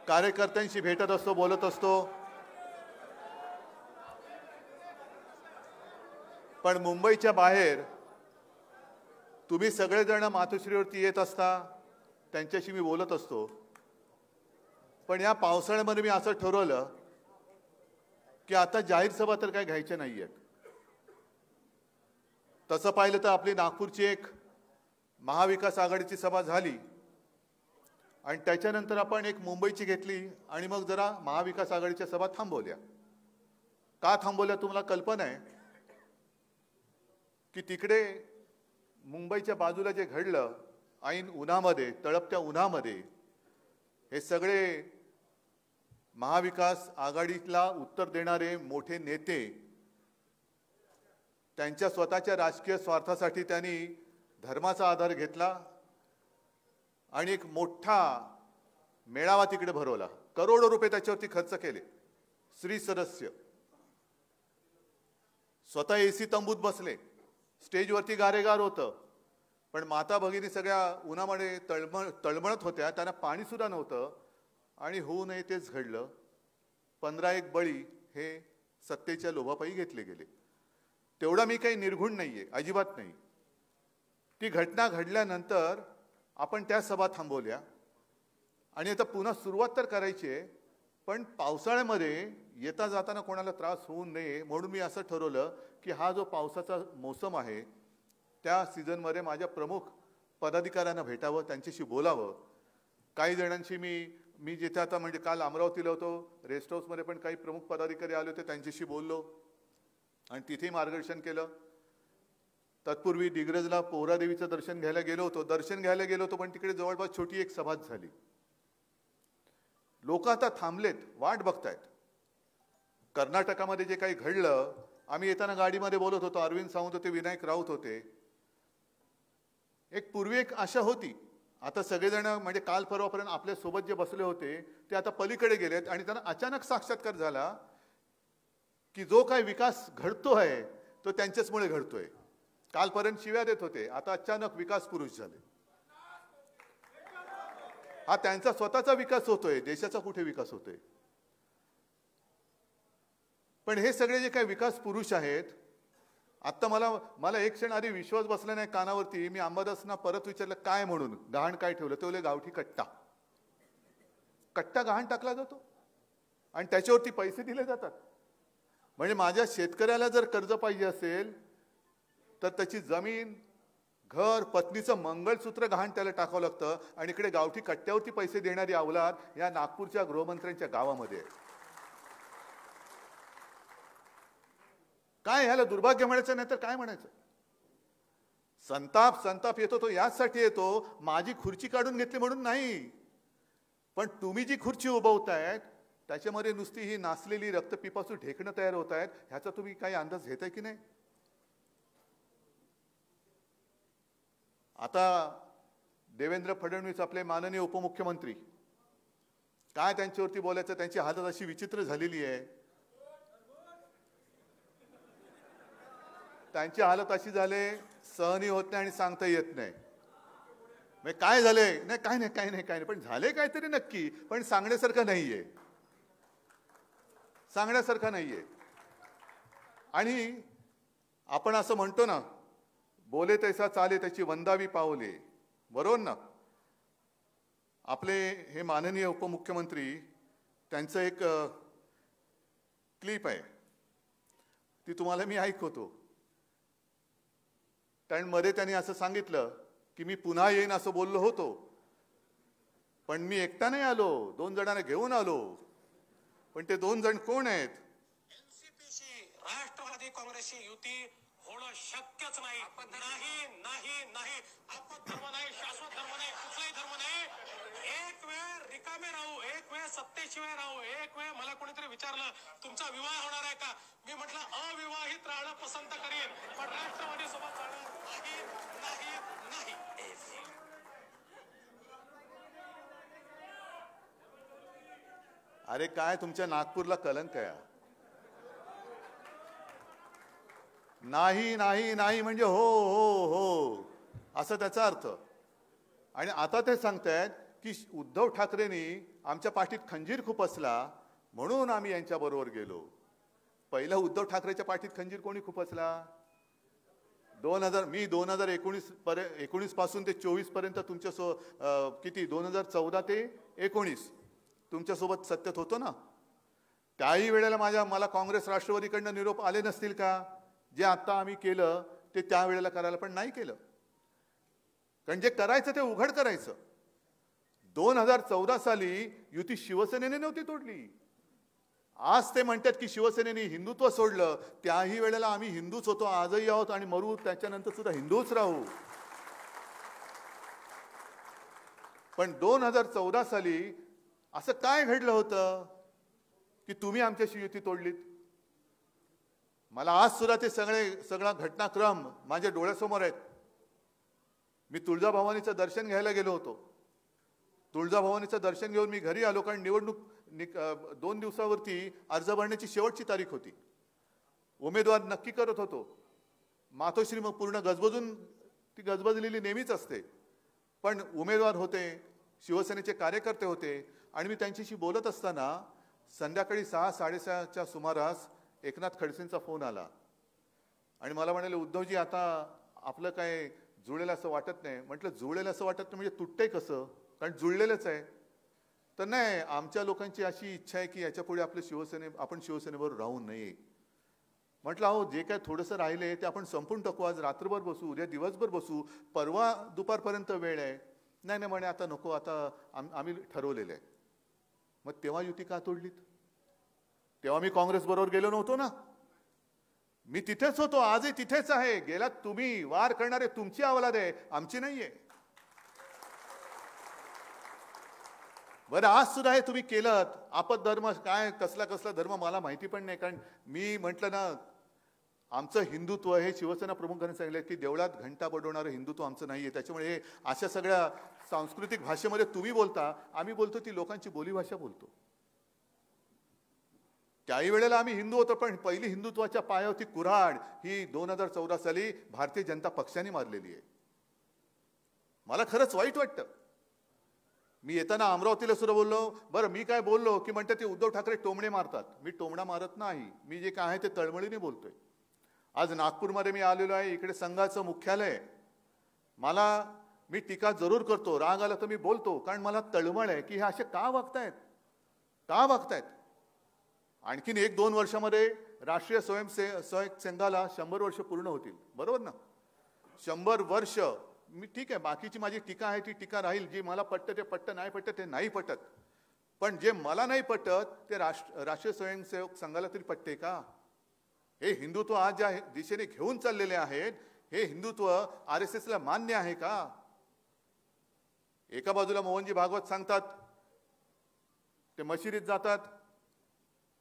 कार्यकर्त्यांशी भेटत असतो, बोलत असतो. पण मुंबईच्या बाहेर तुम्ही सगळेजण मातोश्रीवरती येत असता, त्यांच्याशी मी बोलत असतो. पण या पावसाळ्यामध्ये मी असं ठरवलं की आता जाहीर सभा तर काही घ्यायच्या नाहीयेत. तसं पाहिलं तर आपली नागपूरची एक महाविकास आघाडीची सभा झाली आणि त्याच्यानंतर आपण एक मुंबईची घेतली आणि मग जरा महाविकास आघाडीच्या सभा थांबवल्या. का थांबवल्या तुम्हाला कल्पना आहे की तिकडे मुंबईच्या बाजूला जे घडलं ऐन उन्हामध्ये, तळपत्या उन्हामध्ये, हे सगळे महाविकास आघाडीला उत्तर देणारे मोठे नेते त्यांच्या स्वतःच्या राजकीय स्वार्थासाठी त्यांनी धर्माचा आधार घेतला आणि एक मोठा मेळावा तिकडे भरवला. करोडो रुपये त्याच्यावरती खर्च केले. श्री सदस्य स्वतः एसी तंबूत बसले. स्टेजवरती गारेगार होतं. पण माता भगिनी सगळ्या उन्हामध्ये तळमळत होत्या. त्यांना पाणी सुद्धा नव्हतं आणि होऊ नये तेच घडलं. 15 बळी हे सत्तेच्या लोभापायी घेतले गेले. तेवढा मी काही निर्घुण नाहीये, अजिबात नाही. ती घटना घडल्यानंतर आपण त्या सभा थांबवल्या आणि आता पुन्हा सुरुवात तर करायची आहे. पण पावसाळ्यामध्ये येता जाताना कोणाला त्रास होऊ नये म्हणून मी असं ठरवलं की हा जो पावसाचा मोसम आहे त्या सीझनमध्ये माझ्या प्रमुख पदाधिकाऱ्यांना भेटावं, त्यांच्याशी बोलावं. काही जणांशी मी जिथे आता म्हणजे काल अमरावतीला होतो, रेस्ट हाऊसमध्ये पण काही प्रमुख पदाधिकारी आले होते, त्यांच्याशी बोललो आणि तिथेही मार्गदर्शन केलं. तत्पूर्वी दिग्रजला पोहरादेवीचं दर्शन घ्यायला गेलो होतो. पण तिकडे जवळपास छोटी एक सभाच झाली. लोक आता थांबलेत, वाट बघतायत. कर्नाटकामध्ये जे काही घडलं, आम्ही येताना गाडीमध्ये बोलत होतो. अरविंद सावंत होते, विनायक राऊत होते. पूर्वी एक आशा होती. आता सगळेजण म्हणजे काल परवापर्यंत आपल्या सोबत जे बसले होते ते आता पलीकडे गेलेत आणि त्यांना अचानक साक्षात्कार झाला की जो काही विकास घडतोय तो त्यांच्याचमुळे घडतोय. कालपर्यंत शिव्या देत होते, आता अचानक विकास पुरुष झाले. हा त्यांचा स्वतःचा विकास होतोय, देशाचा कुठे विकास होतोय. पण हे सगळे जे काही विकास पुरुष आहेत, आता मला एक क्षण आधी विश्वास बसला नाही कानावरती. मी अंबादासना परत विचारलं काय म्हणून, गहाण काय ठेवलं. ते बोलले गावठी कट्टा गहाण टाकला जातो आणि त्याच्यावरती पैसे दिले जातात. म्हणजे माझ्या शेतकऱ्याला जर कर्ज पाहिजे असेल तर त्याची जमीन, घर, पत्नीचं मंगळसूत्र गहाण त्याला टाकावं लागतं आणि इकडे गावठी कट्ट्यावरती पैसे देणारी अवलाद या नागपूरच्या गृहमंत्र्यांच्या गावामध्ये. काय ह्याला दुर्भाग्य म्हणायचं नाही तर काय म्हणायचं. संताप येतो तो याचसाठी येतो, माझी खुर्ची काढून घेतली म्हणून नाही. पण तुम्ही जी खुर्ची उभवतायत त्याच्यामध्ये नुसती ही नासलेली रक्तपिपासू ढेकणं तयार होत आहेत, ह्याचा तुम्ही काही अंदाज घेताय की नाही. आता देवेंद्र फडणवीस आपले माननीय उपमुख्यमंत्री काय त्यांच्यावरती बोलायचं, त्यांची हालत अशी विचित्र झालेली आहे, त्यांची हालत अशी झाले सहनही होत नाही आणि सांगता येत नाही. म्हणजे काय झाले नाही, काय नाही काय नाही काय नाही, पण झाले काहीतरी नक्की, पण सांगण्यासारखं नाहीये, सांगण्यासारखं नाहीये. आणि आपण असं म्हणतो ना, बोले तैसा चाले त्याची वंदावी पावले, बरोबर ना. आपले हे माननीय उपमुख्यमंत्री, त्यांचं एक क्लिप आहे, ती तुम्हाला मी ऐकवतो. कारण मध्ये त्यांनी असं सांगितलं की मी पुन्हा येईन असं बोललो होतो, पण मी एकटा नाही आलो, 2 जणांना घेऊन आलो. पण ते 2 जण कोण आहेत? एनसीपीशी राष्ट्रवादी काँग्रेसची युती होणं शक्यच नाही. नाही नाही नाही, आपत धर्म नाही, शाश्वत धर्म नाही, कुठलाही धर्म नाही. एक वेळ रिकामे राहू, एक वेळ सत्तेशिवाय राहू. एक वेळ मला कोणीतरी विचारलं तुमचा विवाह होणार आहे का, मी म्हटलं अविवाहित राहणं पसंत करीन, पण राष्ट्रवादी सोबत राहणं नाही नाही नाही. अरे काय तुमच्या नागपूरला कलंक आहे? नाही नाही नाही म्हणजे हो हो हो असं त्याचा अर्थ. आणि आता ते सांगतायत की उद्धव ठाकरेंनी आमच्या पाठीत खंजीर खूप असला म्हणून आम्ही यांच्या बरोबर गेलो. पहिला उद्धव ठाकरेच्या पाठीत खंजीर कोणी खूप असला? 2019 पासून ते 24 पर्यंत तुमच्या किती 2014 ते 19 तुमच्यासोबत सत्तेत होतो ना. त्याही वेळेला मला काँग्रेस राष्ट्रवादीकडनं निरोप आले नसतील का? जे आता आम्ही केलं ते त्यावेळेला करायला पण नाही केलं. कारण जे करायचं ते उघड करायचं. 2014 साली युती शिवसेनेने नव्हती तोडली. आज ते म्हणतात की शिवसेनेने हिंदुत्व सोडलं. त्याही वेळेला आम्ही हिंदूच होतो, आजही आहोत आणि मरू त्याच्यानंतर सुद्धा हिंदूच राहू. पण 2014 साली असं काय घडलं होतं की तुम्ही आमच्याशी युती तोडलीत? मला आज सुद्धा ते सगळा घटनाक्रम माझ्या डोळ्यासमोर आहेत. मी तुळजाभवानीचं दर्शन घ्यायला गेलो होतो. तुळजाभवानीचं दर्शन घेऊन मी घरी आलो, कारण निवडणूक 2 दिवसावरती अर्ज भरण्याची शेवटची तारीख होती. उमेदवार नक्की करत होतो. मातोश्री मग पूर्ण गजबजून, ती गजबजलेली नेहमीच असते, पण उमेदवार होते, शिवसेनेचे कार्यकर्ते होते. आणि मी त्यांच्याशी बोलत असताना संध्याकाळी 6-6:30च्या सुमारास एकनाथ खडसेंचा फोन आला आणि मला म्हणाले, उद्धवजी आता आपलं काय जुळेल असं वाटत नाही. म्हटलं जुळेल असं वाटत नाही म्हणजे तुटतंय कसं? कारण जुळलेलंच आहे. तर नाही, आमच्या लोकांची अशी इच्छा आहे की याच्यापुढे आपण शिवसेनेबरोबर राहू नये. म्हटलं अहो, जे काय थोडंसं राहिले ते आपण संपून टाकू. आज रात्रभर बसू, उद्या दिवसभर बसू, परवा दुपारपर्यंत वेळ आहे. नाही नाही म्हणे, आता नको, आता आम्ही ठरवलेलं आहे. मग तेव्हा युती का तोडलीत? तेव्हा मी काँग्रेस बरोबर गेलो नव्हतो ना. मी तिथेच होतो, आजही तिथेच आहे. गेलात तुम्ही, वार करणारे तुमची अवलाद आहे, आमची नाहीये. बरं, आज सुद्धा हे तुम्ही केलं. आपत धर्म काय, कसला धर्म मला माहिती पण नाही. कारण मी म्हटलं ना, आमचं हिंदुत्व हे शिवसेना प्रमुखांनी सांगितलं की देवळात घंटा बडवणारं हिंदुत्व आमचं नाहीये. त्याच्यामुळे हे अशा सगळ्या सांस्कृतिक भाषेमध्ये तुम्ही बोलता, आम्ही बोलतो ती लोकांची बोलीभाषा बोलतो. त्याही वेळेला आम्ही हिंदू होतो, पण पहिली हिंदुत्वाच्या पायावरती कुऱ्हाड ही 2014 साली भारतीय जनता पक्षाने मारलेली आहे. मला खरंच वाईट वाटतं. मी येताना अमरावतीला सुद्धा बोललो. बरं, मी काय बोललो की म्हणतात ते उद्धव ठाकरे टोमणे मारतात. मी टोमणा मारत नाही. मी जे काय आहे ते तळमळीने बोलतोय. आज नागपूरमध्ये मी आलेलो आहे, इकडे संघाचं मुख्यालय. मी टीका जरूर करतो, राग आला तर मी बोलतो, कारण मला तळमळ आहे की हे असे का वागतायत. आणखीन 1-2 वर्षामध्ये राष्ट्रीय स्वयंसेवक संघाला 100 वर्ष पूर्ण होतील, बरोबर ना? 100 वर्ष. मी ठीक आहे, बाकीची माझी टीका आहे ती टीका राहील. जे मला पटतं ते पटतं, नाही पटतं ते नाही पटत. पण जे मला नाही पटत ते राष्ट्रीय स्वयंसेवक संघाला तरी पटते का? हे हिंदुत्व आज ज्या दिशेने घेऊन चाललेले आहेत, हे हिंदुत्व RSSला मान्य आहे का? एका बाजूला मोहनजी भागवत सांगतात, ते मशिदीत जातात.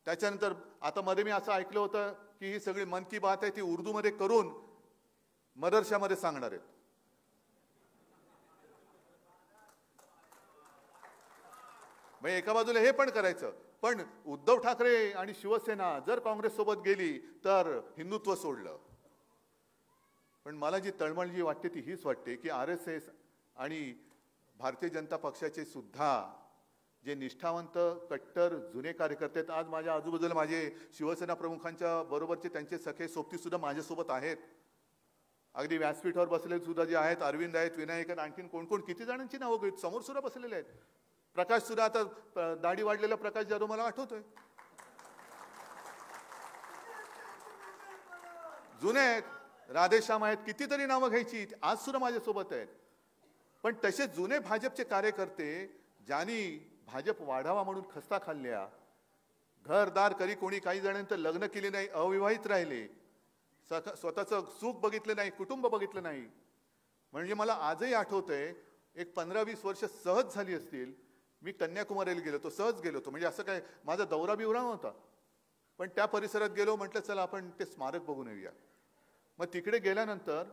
त्याच्यानंतर आता मध्ये मी असं ऐकलं होतं की ही सगळी मन की बात आहे ती उर्दूमध्ये करून मदरशामध्ये सांगणार आहेत. म्हणजे एका बाजूला हे पण करायचं, पण उद्धव ठाकरे आणि शिवसेना जर काँग्रेस सोबत गेली तर हिंदुत्व सोडलं. पण मला जी तळमळ जी वाटते ती हीच वाटते की RSS आणि भारतीय जनता पक्षाचे सुद्धा जे निष्ठावंत कट्टर जुने कार्यकर्ते आहेत, आज माझ्या आजूबाजूला माझे शिवसेना प्रमुखांच्या बरोबरचे त्यांचे सखे सोबती सुद्धा माझ्यासोबत आहेत. अगदी व्यासपीठावर बसलेले सुद्धा जे आहेत, अरविंद आहेत, विनायक आहेत, आणखीन कोण कोण किती जणांची नावं घेत समोर सुद्धा बसलेले आहेत. प्रकाश सुद्धा, आता दाढी वाढलेला प्रकाश जाधव मला आठवतोय, जुने आहेत. राधेश्याम आहेत, कितीतरी नावं घ्यायची, आज सुद्धा माझ्यासोबत आहेत. पण तसे जुने भाजपचे कार्यकर्ते ज्यांनी भाजप वाढावा म्हणून खस्ता खाल्ल्या, घरदार करी कोणी, काही जणांचं लग्न केले नाही, अविवाहित राहिले, स्वतःचं सुख बघितलं नाही, कुटुंब बघितलं नाही. म्हणजे मला आजही आठवतंय, एक 15-20 वर्ष सहज झाली असतील, मी कन्याकुमारीला गेलो होतो, सहज गेलो होतो. म्हणजे असं काय माझा दौरा बिवरा नव्हता, पण त्या परिसरात गेलो, म्हटलं चला आपण ते स्मारक बघून येऊया. मग तिकडे गेल्यानंतर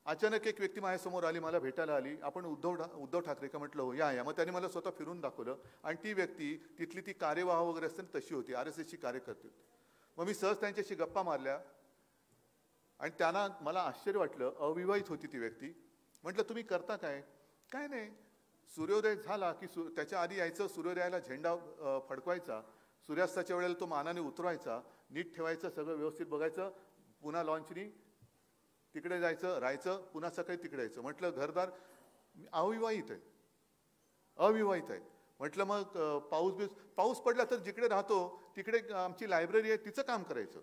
अचानक एक व्यक्ती माझ्यासमोर आली, मला भेटायला आली. आपण उद्धव ठाकरे का? म्हटलं हो, या. मग त्यांनी मला स्वतः फिरून दाखवलं आणि ती व्यक्ती तिथली ती कार्यवाह वगैरे असते तशी होती, RSSची कार्यकर्ती. मग मी सहज त्यांच्याशी गप्पा मारल्या आणि त्यांना मला आश्चर्य वाटलं, अविवाहित होती ती व्यक्ती. म्हटलं तुम्ही करता काय? काय नाही, सूर्योदय झाला की त्याच्या आधी यायचं, सूर्योदयाला झेंडा फडकवायचा, सूर्यास्ताच्या वेळेला तो मानाने उतरवायचा, नीट ठेवायचं, सगळं व्यवस्थित बघायचं, पुन्हा लॉन्चनी तिकडे जायचं, राहायचं, पुन्हा सकाळी तिकडे यायचं. म्हटलं घरदार, अविवाहित आहे. म्हटलं मग पाऊस पडला तर जिकडे राहतो तिकडे आमची लायब्ररी आहे, तिचं काम करायचं.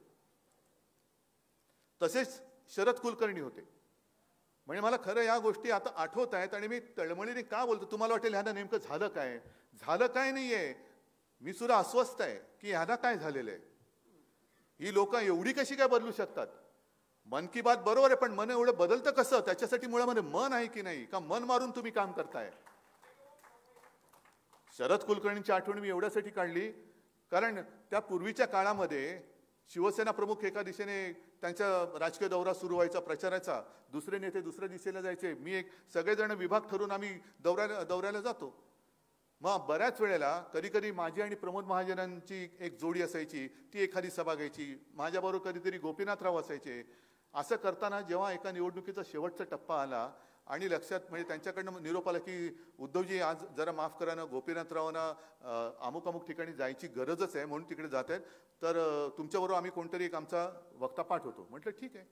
तसेच शरद कुलकर्णी होते. म्हणजे मला खरं या गोष्टी आता आठवत आहेत आणि मी तळमळीने का बोलतो? तुम्हाला वाटेल ह्यांना नेमकं झालं काय? झालं काय नाहीये, मी सुद्धा अस्वस्थ आहे की ह्यांना काय झालेलं आहे. ही लोक एवढी कशी काय बदलू शकतात? मन की बात बरोबर आहे, पण मन एवढं बदलतं कसं? त्याच्यासाठी मुळामध्ये मन आहे की नाही, का मन मारून तुम्ही काम करताय? शरद कुलकर्णींची आठवण मी एवढ्यासाठी काढली कारण त्या पूर्वीच्या काळामध्ये शिवसेना प्रमुख एका दिशेने त्यांचा राजकीय दौरा सुरू व्हायचा प्रचाराचा, दुसरे नेते दुसऱ्या दिशेला जायचे, मी सगळेजण विभाग ठरवून आम्ही दौऱ्याला जातो. मग बऱ्याच वेळेला कधी माझी आणि प्रमोद महाजनांची एक जोडी असायची, ती एखादी सभा घ्यायची, माझ्याबरोबर कधीतरी गोपीनाथराव असायचे. असं करताना जेव्हा एका निवडणुकीचा शेवटचा टप्पा आला आणि लक्षात म्हणजे त्यांच्याकडनं निरोप आला की उद्धवजी आज जरा माफ करा ना, गोपीनाथरावांना अमुक ठिकाणी जायची गरजच आहे म्हणून तिकडे जात आहेत, तर तुमच्याबरोबर आम्ही कोणतरी एक आमचा वक्ता पाठ होतो. म्हटलं ठीक आहे.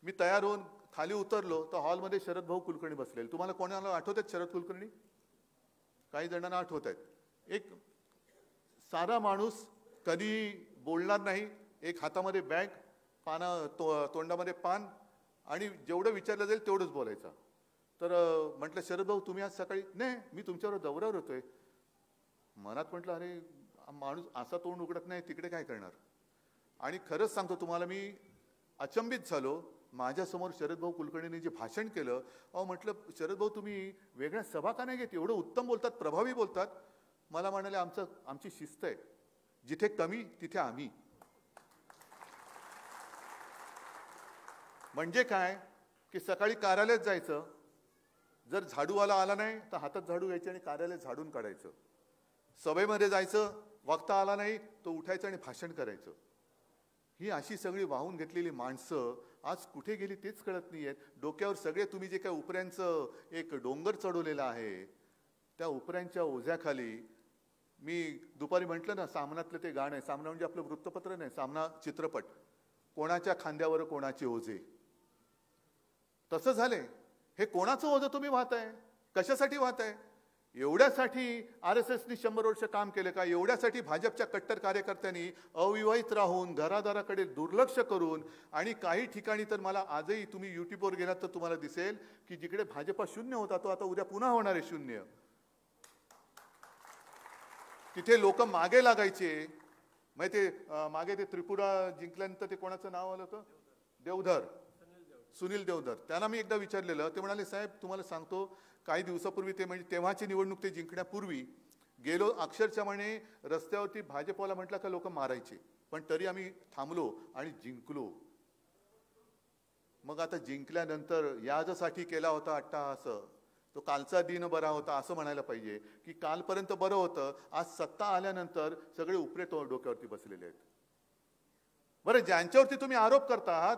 मी तयार होऊन खाली उतरलो तर हॉलमध्ये शरद भाऊ कुलकर्णी बसलेले. तुम्हाला कोणाला आठवत आहेत शरद कुलकर्णी? काही जणांना आठवत आहेत. एक साधा माणूस, कधी बोलणार नाही, एक हातामध्ये बॅग, तोंडामध्ये पान आणि जेवढं विचारलं जाईल तेवढंच बोलायचं. तर म्हटलं शरद भाऊ तुम्ही आज सकाळी? नाही, मी तुमच्यावर दौऱ्यावर होतोय. मनात म्हटलं अरे माणूस असा तोंड उघडत नाही, तिकडे काय करणार? आणि खरंच सांगतो तुम्हाला, मी अचंबित झालो. माझ्यासमोर शरद भाऊ कुलकर्णींनी जे भाषण केलं, म्हटलं शरद भाऊ तुम्ही वेगळ्या सभा का नाही घेत? एवढं उत्तम बोलतात, प्रभावी बोलतात. मला म्हणाले आमची शिस्त आहे, जिथे कमी तिथे आम्ही. म्हणजे काय की सकाळी कार्यालयात जायचं, जर झाडूवाला आला नाही तर हातात झाडू घ्यायचे आणि कार्यालय झाडून काढायचं. सभेमध्ये जायचं, वक्ता आला नाही तो उठायचं आणि भाषण करायचं. ही अशी सगळी वाहून घेतलेली माणसं आज कुठे गेली तेच कळत नाहीयेत. डोक्यावर सगळे तुम्ही जे काय उपऱ्यांचं एक डोंगर चढवलेलं आहे, त्या उपऱ्यांच्या ओझ्याखाली मी दुपारी म्हटलं ना, सामनातलं ते गाणं आहे. सामना म्हणजे आपलं वृत्तपत्र नाही, सामना चित्रपट. कोणाच्या खांद्यावर कोणाचे ओझे, तसं झाले. हे कोणाचं ओझं तुम्ही वाहताय? कशासाठी वाहताय? एवढ्यासाठी RSSनी 100 वर्ष काम केलं का? एवढ्यासाठी भाजपच्या कट्टर कार्यकर्त्यांनी अविवाहित राहून घरादाराकडे दुर्लक्ष करून, आणि काही ठिकाणी तर मला आजही तुम्ही युट्यूबवर गेलात तर तुम्हाला दिसेल की जिकडे भाजपा शून्य होता तो आता उद्या पुन्हा होणार आहे शून्य. तिथे लोक मागे लागायचे. मग ते मागे ते त्रिपुरा जिंकल्यानंतर ते कोणाचं नाव आलं होतं? देवधर, सुनील देवधर. त्यांना मी एकदा विचारलेलं, ते म्हणाले साहेब तुम्हाला सांगतो, काही दिवसापूर्वी ते म्हणजे तेव्हाची निवडणूक ते जिंकण्यापूर्वी गेलो, अक्षरशः म्हणे रस्त्यावरती भाजपवाला म्हटलं का लोक मारायचे, पण तरी आम्ही थांबलो आणि जिंकलो. मग आता जिंकल्यानंतर याजसाठी केला होता अट्टहास, तो कालचा दिन बरा होता असं म्हणायला पाहिजे की कालपर्यंत बरं होतं, आज सत्ता आल्यानंतर सगळे उपरे डोक्यावरती बसलेले आहेत. बरं, ज्यांच्यावरती तुम्ही आरोप करता आहात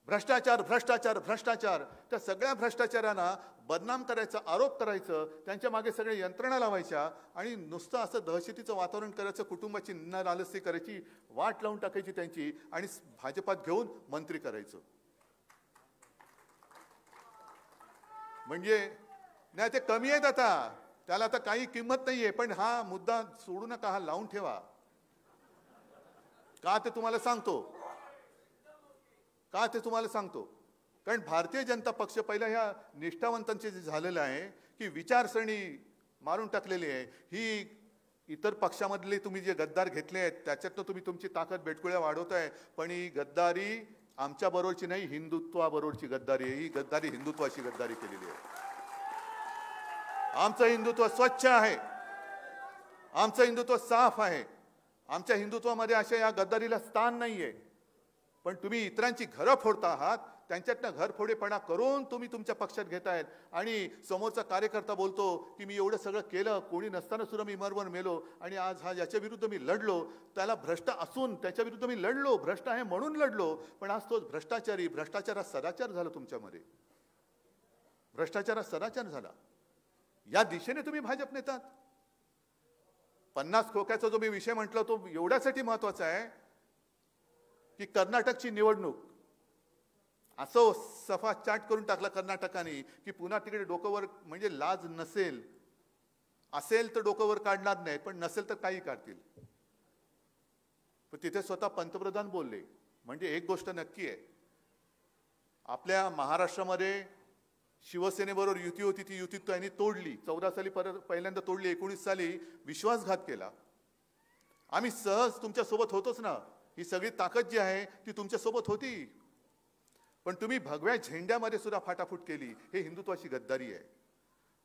भ्रष्टाचार भ्रष्टाचार भ्रष्टाचार, त्या सगळ्या भ्रष्टाचारांना बदनाम करायचं, आरोप करायचं, त्यांच्या मागे सगळ्या यंत्रणा लावायच्या आणि नुसतं असं दहशतीचं वातावरण करायचं, कुटुंबाची नालालसी करायची, वाट लावून टाकायची त्यांची आणि भाजपात घेऊन मंत्री करायचं. म्हणजे नाही, ते कमी आहेत आता, त्याला आता काही किंमत नाहीये. पण हा मुद्दा सोडू नका, हा लावून ठेवा. का ते तुम्हाला सांगतो, कारण भारतीय जनता पक्ष पहिला ह्या निष्ठावंतांचे जे झालेलं आहे की विचारसरणी मारून टाकलेली आहे. ही इतर पक्षामधले तुम्ही जे गद्दार घेतले आहेत त्याच्यातनं तुम्ही तुमची ताकद बेटकुळ्या वाढवताय, पण ही गद्दारी आमच्या बरोबरची नाही, हिंदुत्वाबरोबरची गद्दारी आहे. ही गद्दारी हिंदुत्वाची गद्दारी केलेली आहे. आमचं हिंदुत्व स्वच्छ आहे, आमचं हिंदुत्व साफ आहे, आमच्या हिंदुत्वामध्ये अशा या गद्दारीला स्थान नाहीये. पण तुम्ही इतरांची घरं फोडता आहात, त्यांच्यातनं घरफोडेपणा करून तुम्ही तुमच्या पक्षात घेतायत आणि समोरचा कार्यकर्ता बोलतो की मी एवढं सगळं केलं, कोणी नसताना सुद्धा मी मरमर मेलो आणि आज हा याच्या विरुद्ध मी लढलो, त्याला भ्रष्ट असून त्याच्या विरुद्ध मी लढलो, भ्रष्ट आहे म्हणून लढलो, पण आज तोच भ्रष्टाचारात सदाचार झाला तुमच्यामध्ये, भ्रष्टाचारात सदाचार झाला. या दिशेने तुम्ही भाजप नेतात. 50 खोक्याचा जो मी विषय म्हटला तो एवढ्यासाठी महत्वाचा आहे की कर्नाटकची निवडणूक असं सफा चाट करून टाकला कर्नाटकाने की पुन्हा तिकडे डोकंवर, म्हणजे लाज नसेल, असेल तर डोकंवर काढणार नाहीत, पण नसेल तर काही काढतील. पण तिथे स्वतः पंतप्रधान बोलले. म्हणजे एक गोष्ट नक्की आहे, आपल्या महाराष्ट्रामध्ये शिवसेनेबरोबर युती होती, ती युती त्यांनी तोडली. 14 साली पहिल्यांदा तोडली, 19 साली विश्वासघात केला. आम्ही सहज तुमच्या सोबत होतोच ना, ही सगळी ताकद जी आहे ती तुमच्या सोबत होती, पण तुम्ही भगव्या झेंड्यामध्ये सुद्धा फाटाफूट केली. हे हिंदुत्वाची गद्दारी आहे.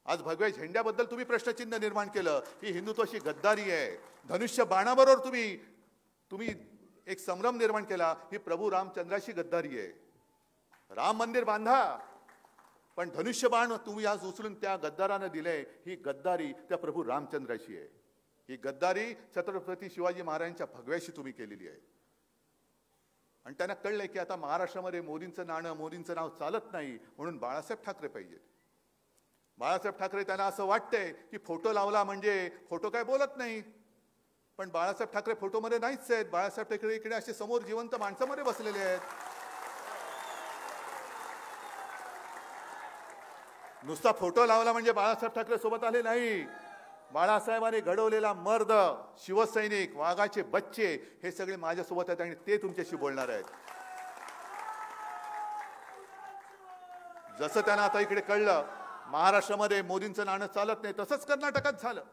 आज भगव्या झेंड्याबद्दल तुम्ही प्रश्नचिन्ह निर्माण केलं, ही हिंदुत्वाची गद्दारी आहे. धनुष्य बाणाबरोबर तुम्ही एक संभ्रम निर्माण केला, ही प्रभू रामचंद्राची गद्दारी आहे. राम मंदिर बांधा, पण धनुष्यबाण तुम्ही आज उचलून त्या गद्दारानं दिलंय, ही गद्दारी त्या प्रभू रामचंद्राची आहे. ही गद्दारी छत्रपती शिवाजी महाराजांच्या भगव्याशी तुम्ही केलेली आहे. आणि त्यांना कळलंय की आता महाराष्ट्रामध्ये मोदींचं नाव चालत नाही, म्हणून बाळासाहेब ठाकरे पाहिजेत. बाळासाहेब ठाकरे, त्यांना असं वाटतंय की फोटो लावला म्हणजे फोटो काय बोलत नाही, पण बाळासाहेब ठाकरे फोटोमध्ये नाहीच आहेत. बाळासाहेब ठाकरे इकडे असे समोर जिवंत माणसामध्ये बसलेले आहेत. नुसता फोटो लावला म्हणजे बाळासाहेब ठाकरे सोबत आले नाही. बाळासाहेबांनी घडवलेला मर्द, शिवसैनिक, वाघाचे बच्चे, हे सगळे माझ्यासोबत आहेत आणि ते तुमच्याशी बोलणार आहेत. जसं त्यांना आता इकडे कळलं महाराष्ट्रामध्ये मोदींचं नाणं चालत नाही, तसंच कर्नाटकात झालं.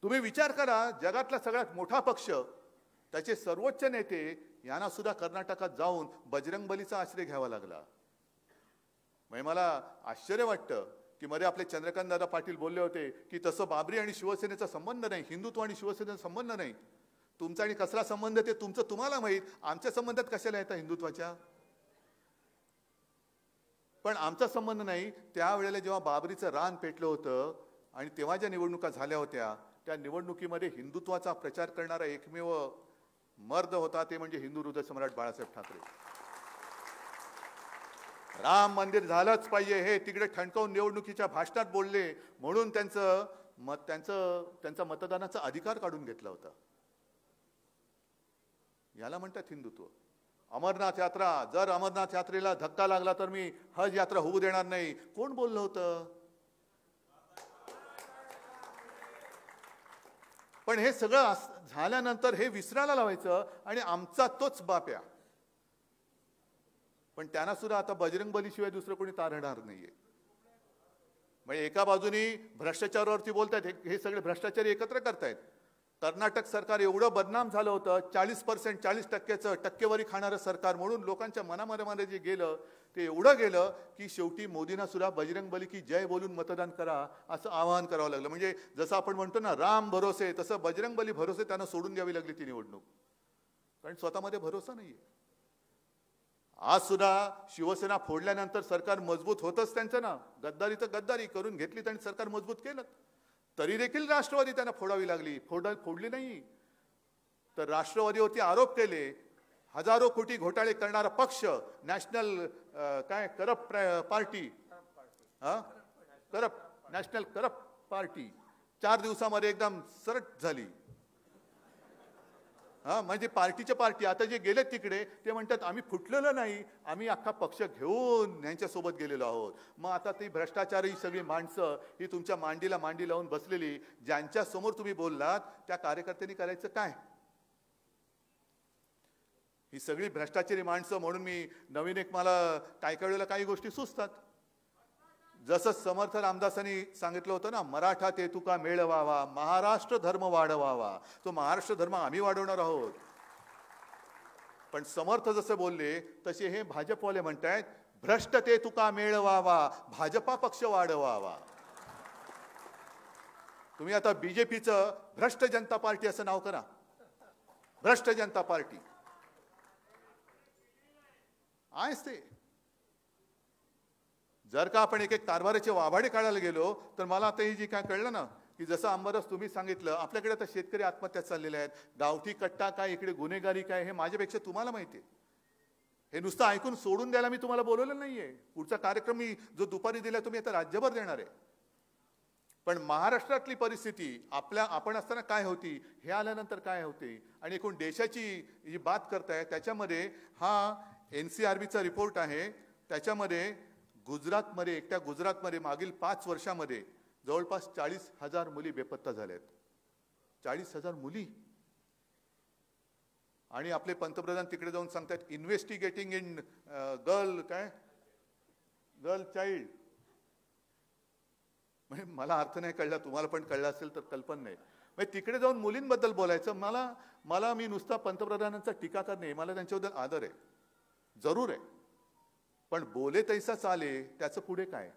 तुम्ही विचार करा, जगातला सगळ्यात मोठा पक्ष, त्याचे सर्वोच्च नेते यांना सुद्धा कर्नाटकात जाऊन बजरंगबलीचा आश्रय घ्यावा लागला. म्हणजे मला आश्चर्य वाटतं की मध्ये आपले चंद्रकांत दादा पाटील बोलले होते की तसं बाबरी आणि शिवसेनेचा संबंध नाही, हिंदुत्व आणि शिवसेनेचा संबंध नाही. तुमचा आणि कसला संबंध ते तुमचं तुम्हाला माहीत, आमच्या संबंधात कशाला येतात हिंदुत्वाच्या. पण आमचा संबंध नाही. त्यावेळेला जेव्हा बाबरीचं रान पेटलं होतं आणि तेव्हा ज्या निवडणुका झाल्या होत्या, त्या निवडणुकीमध्ये हिंदुत्वाचा प्रचार करणारा एकमेव मर्द होता, ते म्हणजे हिंदू हृदय सम्राट बाळासाहेब ठाकरे. राम मंदिर झालंच पाहिजे हे तिकडे ठणकावून निवडणुकीच्या भाषणात बोलले, म्हणून त्यांचा मतदानाचा अधिकार काढून घेतला होता. याला म्हणतात हिंदुत्व. अमरनाथ यात्रा, जर अमरनाथ यात्रेला धक्का लागला तर मी हज यात्रा होऊ देणार नाही, कोण बोललं होतं? पण हे सगळं झाल्यानंतर हे विसरायला लावायचं आणि आमचा तोच बाप्या. पण त्यांना सुद्धा आता बजरंगबलीशिवाय दुसरं कोणी तारणार नाहीये. म्हणजे एका बाजूनी भ्रष्टाचारावरती बोलतायत, हे सगळे भ्रष्टाचारी एकत्र करतायत. कर्नाटक सरकार एवढं बदनाम झालं होतं, 40% 40% टक्केवारी खाणारं सरकार म्हणून लोकांच्या मनामध्ये जे गेलं ते एवढं गेलं की शेवटी मोदींना सुद्धा बजरंगबली की जय बोलून मतदान करा असं आवाहन करावं लागलं. म्हणजे जसं आपण म्हणतो ना राम भरोसे, तसं बजरंगबली भरोसे त्यांना सोडून द्यावी लागली ती निवडणूक, कारण स्वतःमध्ये भरोसा नाहीये. आज सुद्धा शिवसेना फोडल्यानंतर सरकार मजबूत होतच त्यांचं ना. गद्दारी तर गद्दारी करून घेतली आणि सरकार मजबूत केलं, तरी देखील राष्ट्रवादी त्यांना फोडावी लागली. फोडली नाही तर राष्ट्रवादीवरती आरोप केले. हजारो कोटी घोटाळे करणारा पक्ष, national corrupt party, national corrupt party 4 दिवसामध्ये एकदम सरट झाली. म्हणजे पार्टीच्या पार्टी आता जे गेले तिकडे ते म्हणतात आम्ही फुटलेलो नाही, आम्ही अख्खा पक्ष घेऊन यांच्यासोबत गेलेलो आहोत. मग आता ती भ्रष्टाचारी सगळी माणसं ही तुमच्या मांडीला मांडी लावून बसलेली, ज्यांच्या समोर तुम्ही बोललात त्या कार्यकर्त्यांनी करायचं काय? ही सगळी भ्रष्टाचारी माणसं. म्हणून मी नवीन एक मला काही वेळेला काही गोष्टी सुचतात. जसं समर्थ रामदासांनी सांगितलं होतं ना, मराठा ते तुका मेळवावा, महाराष्ट्र धर्म वाढवावा. तो महाराष्ट्र धर्म आम्ही वाढवणार आहोत. पण समर्थ जसं बोलले तसे हे भाजपवाले म्हणतायत भ्रष्ट ते तुका मेळवावा, भाजपा पक्ष वाढवावा. तुम्ही आता बीजेपीचं भ्रष्ट जनता पार्टी असं नाव करा, भ्रष्ट जनता पार्टी आहेच ते. जर का आपण एक एक कारभाराचे वाभाडे काढायला गेलो तर मला आता ही जी काय कळलं ना, की जसं आंबरस तुम्ही सांगितलं, आपल्याकडे आता शेतकरी आत्महत्या चाललेल्या आहेत. गावठी कट्टा काय, इकडे गुन्हेगारी काय, हे माझ्यापेक्षा तुम्हाला माहिती आहे. हे नुसतं ऐकून सोडून द्यायला मी तुम्हाला बोलवलं नाहीये. पुढचा कार्यक्रम मी जो दुपारी दिला तुम्ही आता राज्यभर देणार आहे. पण महाराष्ट्रातली परिस्थिती आपण असताना काय होती, हे आल्यानंतर काय होते, आणि एकूण देशाची जी बात करताय त्याच्यामध्ये हा NCRBचा रिपोर्ट आहे. त्याच्यामध्ये गुजरातमध्ये, एकट्या गुजरातमध्ये मागील 5 वर्षामध्ये जवळपास 40,000 मुली बेपत्ता झाल्यात. 40,000 मुली. आणि आपले पंतप्रधान तिकडे जाऊन सांगतात इन्व्हेस्टिगेटिंग इन गर्ल चाइल्ड. म्हणजे मला अर्थ नाही कळला, तुम्हाला पण कळला असेल तर कल्पना नाही. म्हणजे तिकडे जाऊन मुलींबद्दल बोलायचं. मला मी नुसता पंतप्रधानांचा टीकाकार नाही, मला त्यांच्याबद्दल आदर आहे, जरूर आहे. पण बोले तैसा चाले, त्याचं पुढे काय?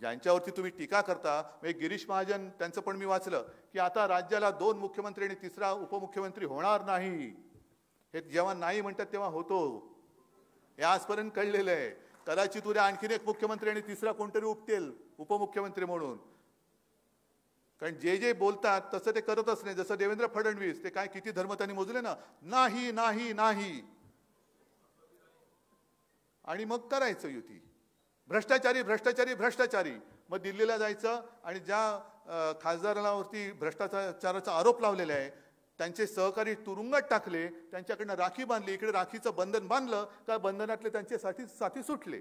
ज्यांच्यावरती तुम्ही टीका करता, म्हणजे गिरीश महाजन त्यांचं पण मी वाचलं की आता राज्याला 2 मुख्यमंत्री आणि 3रा उपमुख्यमंत्री होणार नाही. हे जेव्हा नाही म्हणतात तेव्हा होतो, हे आजपर्यंत कळलेलं आहे. कदाचित उद्या आणखीन एक मुख्यमंत्री आणि 3रा कोणतरी उपटेल उपमुख्यमंत्री म्हणून. कारण जे बोलतात तसं ते करतच नाही. जसं देवेंद्र फडणवीस, ते काय किती धर्म त्यांनी मोजले ना, नाही नाही नाही, आणि मग करायचं युती. भ्रष्टाचारी भ्रष्टाचारी भ्रष्टाचारी. मग दिल्लीला जायचं आणि ज्या खासदारांवरती भ्रष्टाचाराचा आरोप लावलेला आहे त्यांचे सहकारी तुरुंगात टाकले, त्यांच्याकडनं राखी बांधली. इकडे राखीचं बंधन बांधलं का बंधनातले त्यांचे साथी सुटले.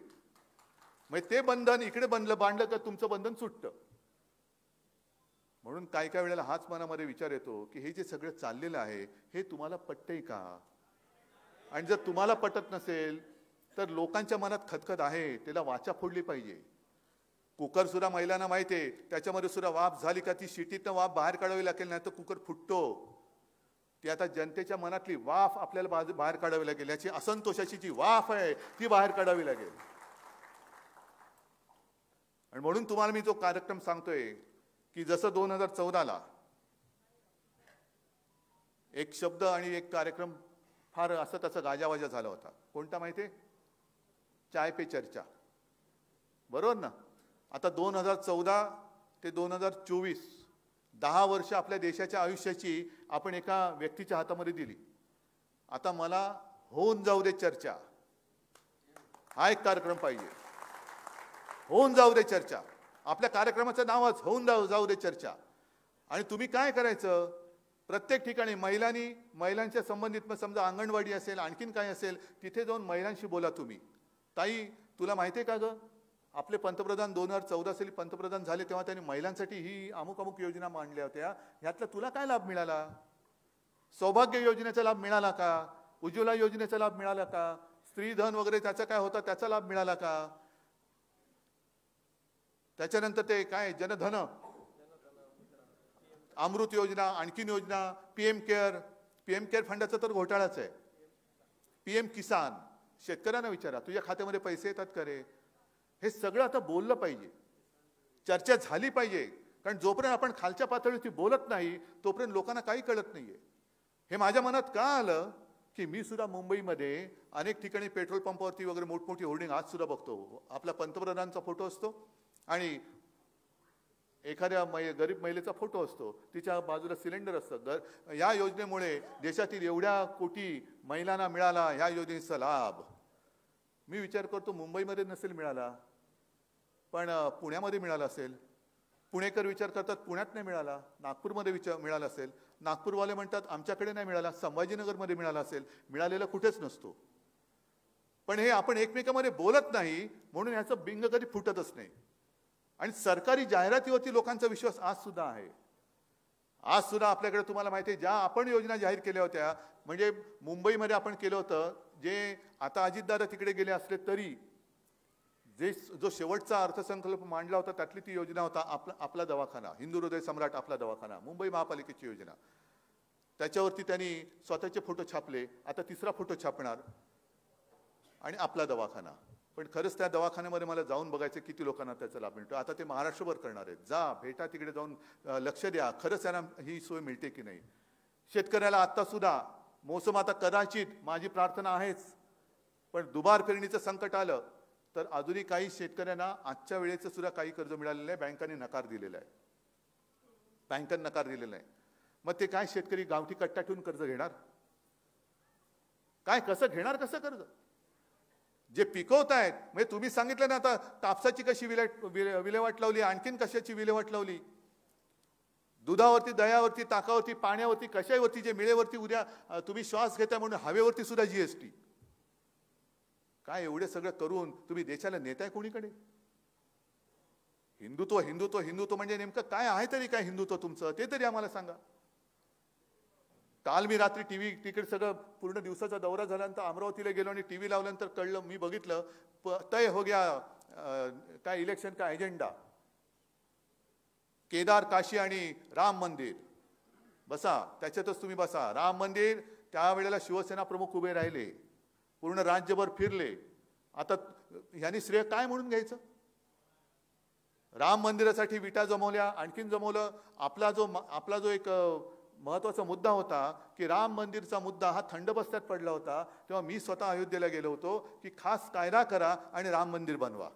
म्हणजे ते बंधन इकडे बांधलं का तुमचं बंधन सुटतं. म्हणून काय वेळेला हाच मनामध्ये विचार येतो की हे जे सगळं चाललेलं आहे हे तुम्हाला पटतंय का? आणि जर तुम्हाला पटत नसेल तर लोकांच्या मनात खतखत आहे, त्याला वाचा फोडली पाहिजे. कुकर सुद्धा महिलांना माहिती आहे, त्याच्यामध्ये सुद्धा वाफ झाली का ती शिटीतनं वाफ बाहेर काढावी लागेल, नाही तर कुकर फुटतो. ती आता जनतेच्या मनातली वाफ आपल्याला बाहेर काढावी लागेल. याची असंतोषाची जी वाफ आहे ती बाहेर काढावी लागेल. आणि म्हणून तुम्हाला मी जो कार्यक्रम सांगतोय की जसं 2014ला एक शब्द आणि एक कार्यक्रम फार असं त्याचा गाजावाजा झाला होता. कोणता माहितीये? चाय पे चर्चा. बरोबर ना? आता 2014 ते 2024 10 वर्ष आपल्या देशाच्या आयुष्याची आपण एका व्यक्तीच्या हातामध्ये दिली. आता मला होऊन जाऊ दे चर्चा हा एक कार्यक्रम पाहिजे. होऊन जाऊ दे चर्चा. आपल्या कार्यक्रमाचं नावच होऊन जाऊ दे चर्चा. आणि तुम्ही काय करायचं, प्रत्येक ठिकाणी महिलांच्या संबंधित, मग समजा अंगणवाडी असेल, आणखीन काय असेल, तिथे जाऊन महिलांशी बोला तुम्ही. ताई, तुला माहिती आहे का ग, आपले पंतप्रधान 2014 साली पंतप्रधान झाले तेव्हा त्यांनी महिलांसाठी ही अमुक योजना मांडल्या होत्या, ह्यातला तुला काय लाभ मिळाला? सौभाग्य योजनेचा लाभ मिळाला का? उज्ज्वला योजनेचा लाभ मिळाला का? स्त्रीधन वगैरे त्याचा काय होता त्याचा लाभ मिळाला का? त्याच्यानंतर ते काय जनधन, अमृत योजना, आणखीन योजना, पीएम केअर फंडाचा तर घोटाळाच आहे. पीएम किसान, शेतकऱ्यांना विचारा तुझ्या खात्यामध्ये पैसे येतात का रे? हे सगळं आता बोललं पाहिजे, चर्चा झाली पाहिजे. कारण जोपर्यंत आपण खालच्या पातळीवरती बोलत नाही तोपर्यंत लोकांना काही कळत नाहीये. हे माझ्या मनात का आलं की मी सुद्धा मुंबईमध्ये अनेक ठिकाणी पेट्रोल पंपावरती वगैरे मोठमोठी होर्डिंग आज सुद्धा बघतो. आपला पंतप्रधानांचा फोटो असतो आणि एखाद्या गरीब महिलेचा फोटो असतो, तिच्या बाजूला सिलेंडर असतं. या योजनेमुळे देशातील एवढ्या कोटी महिलांना मिळाला ह्या योजनेचा लाभ. मी विचार करतो मुंबईमध्ये नसेल मिळाला, पण पुण्यामध्ये मिळाला असेल. पुणेकर विचार करतात पुण्यात नाही मिळाला, नागपूरमध्ये मिळाला असेल. नागपूरवाले म्हणतात आमच्याकडे नाही मिळाला, संभाजीनगरमध्ये मिळाला असेल. मिळालेला कुठेच नसतो. पण हे आपण एकमेकांमध्ये बोलत नाही म्हणून ह्याचं बिंग कधी फुटतच नाही. आणि सरकारी जाहिरातीवरती लोकांचा विश्वास आज सुद्धा आहे. आज सुद्धा आपल्याकडे तुम्हाला माहिती आहे ज्या आपण योजना जाहीर केल्या होत्या, म्हणजे मुंबईमध्ये आपण केलं होतं, जे आता अजितदादा तिकडे गेले असले तरी जो शेवटचा अर्थसंकल्प मांडला होता त्यातली ती योजना होता आपला दवाखाना, हिंदू हृदय सम्राट आपला दवाखाना, मुंबई महापालिकेची योजना. त्याच्यावरती त्यांनी स्वतःचे फोटो छापले. आता तिसरा फोटो छापणार आणि आपला दवाखाना. पण खरंच त्या दवाखान्यामध्ये मला जाऊन बघायचं किती लोकांना त्याचा लाभ मिळतो. आता ते महाराष्ट्रभर करणार आहेत. जा भेटा, तिकडे जाऊन लक्ष द्या, खरंच त्यांना ही सोय मिळते की नाही. शेतकऱ्याला आता सुद्धा मोसम आता कदाचित माझी प्रार्थना आहेच, पण दुबार पेरणीचं संकट आलं तर अजूनही काही शेतकऱ्यांना आजच्या वेळेचं सुद्धा काही कर्ज मिळालेलं आहे. बँकांनी नकार दिलेला आहे. बँकांनी नकार दिलेला आहे. मग ते काय शेतकरी गावठी कट्टा ठेवून कर्ज घेणार? काय कसं घेणार, कसं कर्ज? जे पिकवत आहेत, म्हणजे तुम्ही सांगितलं ना आता कापसाची कशी विल्हेवाट लावली, आणखीन कशाची विल्हेवाट लावली, दुधावरती, दह्यावरती, ताकावरती, पाण्यावरती, कशावरती, जे मिळेवरती उद्या तुम्ही श्वास घेता म्हणून हवेवरती सुद्धा जीएसटी. काय एवढे सगळं करून तुम्ही देशाला नेताय कोणीकडे? हिंदुत्व हिंदुत्व हिंदुत्व म्हणजे नेमकं काय आहे तरी काय हिंदुत्व तुमचं, ते तरी आम्हाला सांगा. काल मी रात्री टीव्ही तिकीट सगळं पूर्ण दिवसाचा दौरा झाल्यानंतर अमरावतीला गेलो आणि टीव्ही लावल्यानंतर कळलं, मी बघितलं तय हो गया काय इलेक्शन का एजेंडा, केदार, काशी आणि राम मंदिर. बसा त्याच्यातच तुम्ही बसा. राम मंदिर त्यावेळेला शिवसेना प्रमुख उभे राहिले, पूर्ण राज्यभर फिरले. आता ह्यांनी श्रेय काय म्हणून घ्यायचं? राम मंदिरासाठी विटा जमवल्या, आणखीन जमवलं. आपला जो एक महत्वाचा मुद्दा होता की राम मंदिरचा मुद्दा हा थंड बस्त्यात पडला होता, तेव्हा मी स्वतः अयोध्येला गेलो होतो की खास कायदा करा आणि राम मंदिर बनवा.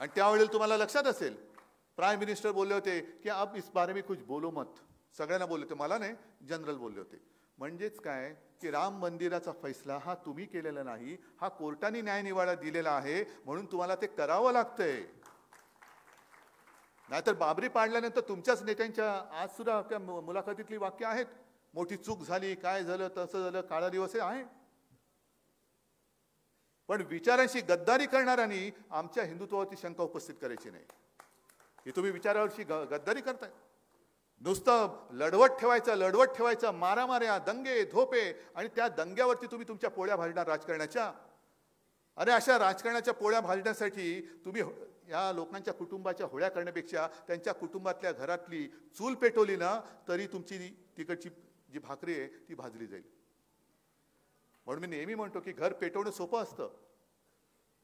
आणि त्यावेळेला तुम्हाला लक्षात असेल प्राईम मिनिस्टर बोलले होते की अब इस बारे में कुछ बोलो मत. सगळ्यांना बोलले होते, मला नाही, जनरल बोलले होते. म्हणजेच काय की राम मंदिराचा फैसला हा तुम्ही केलेला नाही, हा कोर्टाने न्यायनिवाडा दिलेला आहे, म्हणून तुम्हाला ते करावं लागतंय. नाहीतर बाबरी पाडल्यानंतर तुमच्याच नेत्यांच्या आज सुद्धा त्या मुलाखतीतली वाक्य आहेत, मोठी चूक झाली, काय झालं, तसं झालं, काळा दिवस आहे. पण विचारांशी गद्दारी करणाऱ्यांनी आमच्या हिंदुत्वावरती शंका उपस्थित करायची नाही. ही तुम्ही विचारावरची गद्दारी करताय. नुसतं लढवट ठेवायचं, मारामाऱ्या, दंगे, धोपे, आणि त्या दंग्यावरती तुम्ही तुमच्या पोळ्या भाजणार राजकारणाच्या. अरे अशा राजकारणाच्या पोळ्या भाजण्यासाठी तुम्ही या लोकांच्या कुटुंबाच्या होळ्या करण्यापेक्षा त्यांच्या कुटुंबातल्या घरातली चूल पेटवली ना तरी तुमची तिकडची जी भाकरी आहे ती भाजली जाईल. म्हणून मी नेहमी म्हणतो की घर पेटवणं सोपं असतं,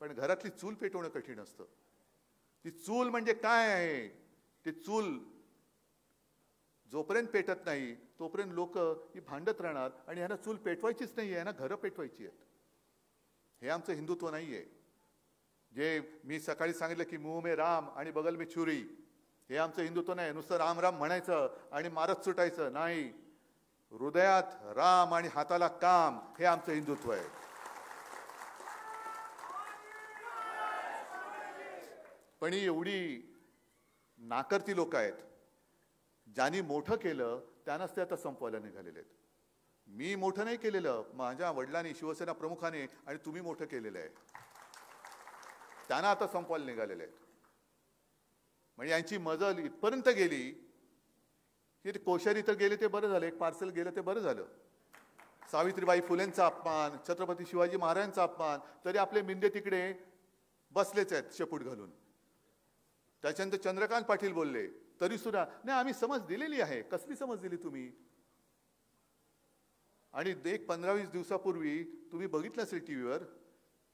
पण घरातली चूल पेटवणं कठीण असतं. ती चूल म्हणजे काय आहे? ती चूल जोपर्यंत पेटत नाही तोपर्यंत लोक ही भांडत राहणार, आणि ह्यांना चूल पेटवायचीच नाही, ह्यांना घरं पेटवायची आहेत. हे आमचं हिंदुत्व नाहीये. जे मी सकाळी सांगितलं की मुंह में राम आणि बगल में छुरी, हे आमचं हिंदुत्व नाही. नुसतं राम राम म्हणायचं आणि मारत सुटायचं नाही. हृदयात राम आणि हाताला काम, हे आमचं हिंदुत्व आहे. पण ही एवढी नाकर्ती लोक आहेत, ज्यांनी मोठं केलं त्यांनाच ते आता संपवायला निघालेले आहेत. मी मोठं नाही केलेलं, माझ्या वडिलांनी, शिवसेना प्रमुखाने आणि तुम्ही मोठं केलेलं आहे. त्यांना आता संपवायला निघालेले आहेत. म्हणजे यांची मजल इथपर्यंत गेली की कोश्यारी तर गेले ते बरं झालं, एक पार्सल गेलं ते बरं झालं. सावित्रीबाई फुलेंचा अपमान, छत्रपती शिवाजी महाराजांचा अपमान, तरी आपले मिंदे तिकडे बसलेच आहेत शेपूट घालून. त्याच्यानंतर चंद्रकांत पाटील बोलले तरी सुद्धा नाही, आम्ही समज दिलेली आहे. कसली समज दिली तुम्ही? आणि एक 15-20 दिवसापूर्वी तुम्ही बघितलं असेल टीव्हीवर,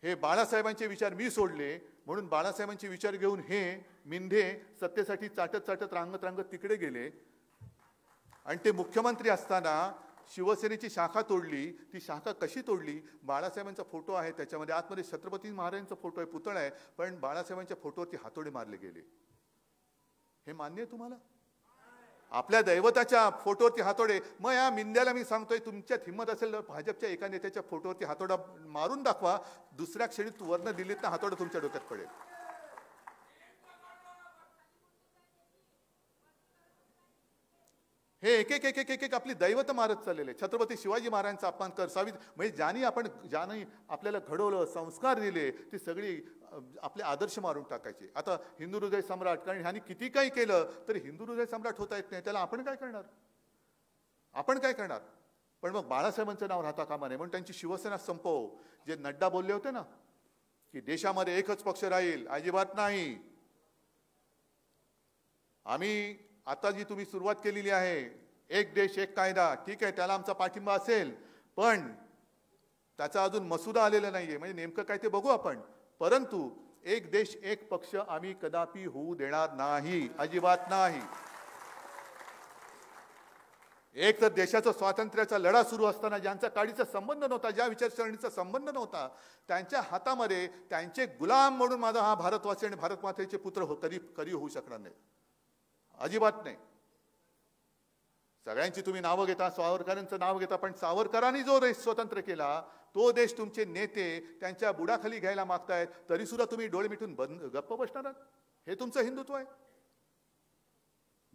हे बाळासाहेबांचे विचार मी सोडले म्हणून बाळासाहेबांचे विचार घेऊन हे मिंधे सत्तेसाठी चाटत रांगत तिकडे गेले. आणि ते मुख्यमंत्री असताना शिवसेनेची शाखा तोडली, ती शाखा कशी तोडली? बाळासाहेबांचा फोटो आहे, त्याच्यामध्ये आतमध्ये छत्रपती महाराजांचा फोटो आहे, पुतळा आहे, पण बाळासाहेबांच्या फोटोवरती हातोडे मारले गेले. हे मान्य आहे तुम्हाला? आपल्या दैवताच्या फोटोवरती हातोडे. मग या मिंद्याला मी सांगतोय, तुमच्यात हिंमत असेल तर भाजपच्या एका नेत्याच्या फोटोवरती हातोडा मारून दाखवा, दुसऱ्या क्षणी वर्ण दिल्लीतनं हातोडा तुमच्या डोक्यात पडेल. हे एक एक एक एक एक आपली दैवत मारत चाललेले. छत्रपती शिवाजी महाराजांचा अपमान कर, म्हणजे ज्याने आपल्याला घडवलं, संस्कार दिले, ती सगळी आपले आदर्श मारून टाकायचे. आता हिंदू हृदय सम्राट, कारण ह्यांनी किती काही केलं तरी हिंदू हृदय सम्राट होता येत नाही, त्याला आपण काय करणार? आपण काय करणार? पण मग बाळासाहेबांचं नाव राहता कामा नये म्हणून त्यांची शिवसेना संपव. जे नड्डा बोलले होते ना की देशामध्ये एकच पक्ष राहील, अजिबात नाही. आम्ही आता जी तुम्ही सुरुवात केलेली आहे, एक देश एक कायदा, ठीक आहे, त्याला आमचा पाठिंबा असेल, पण त्याचा अजून मसुदा आलेला नाहीये, म्हणजे नेमकं काय ते बघू आपण. परंतु एक देश एक पक्ष आम्ही कदापि होऊ देणार नाही, अजिबात नाही. एक तर देशाचा स्वातंत्र्याचा लढा सुरू असताना ज्यांचा काडीचा संबंध नव्हता, ज्या विचारसरणीचा संबंध नव्हता, त्यांच्या हातामध्ये त्यांचे गुलाम म्हणून माझा हा भारतवासी आणि भारत मातेचे पुत्र कधी होऊ शकणार नाही, अजिबात नाही. सगळ्यांची तुम्ही नावं घेता, सावरकरांचं नाव घेता, पण सावरकरांनी जो देश स्वतंत्र केला तो देश तुमचे नेते त्यांच्या बुडाखाली घ्यायला मागतायत, तरी सुद्धा तुम्ही डोळे मिटून गप्प बसणार आहात? हे तुमचं हिंदुत्व आहे?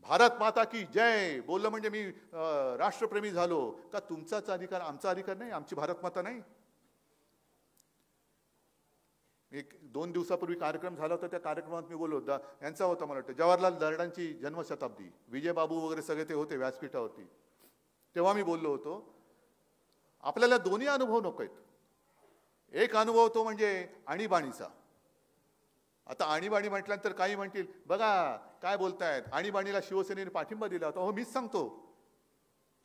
भारत माता की जय बोललं म्हणजे मी राष्ट्रप्रेमी झालो का? तुमचाच अधिकार, आमचा अधिकार नाही, आमची भारत माता नाही. एक 2 दिवसापूर्वी कार्यक्रम झाला होता, त्या कार्यक्रमात मी बोललो होता, यांचा होता मला वाटतं जवाहरलाल नेहरूंची जन्मशताब्दी, विजयबाबू वगैरे सगळे ते होते व्यासपीठावरती. तेव्हा मी बोललो होतो, आपल्याला दोन्ही अनुभव नको आहेत. एक अनुभव तो म्हणजे आणीबाणीचा. आता आणीबाणी म्हटल्यानंतर काही म्हणतील बघा काय बोलतायत, आणीबाणीला शिवसेनेने पाठिंबा दिला होता. हो, मीच सांगतो,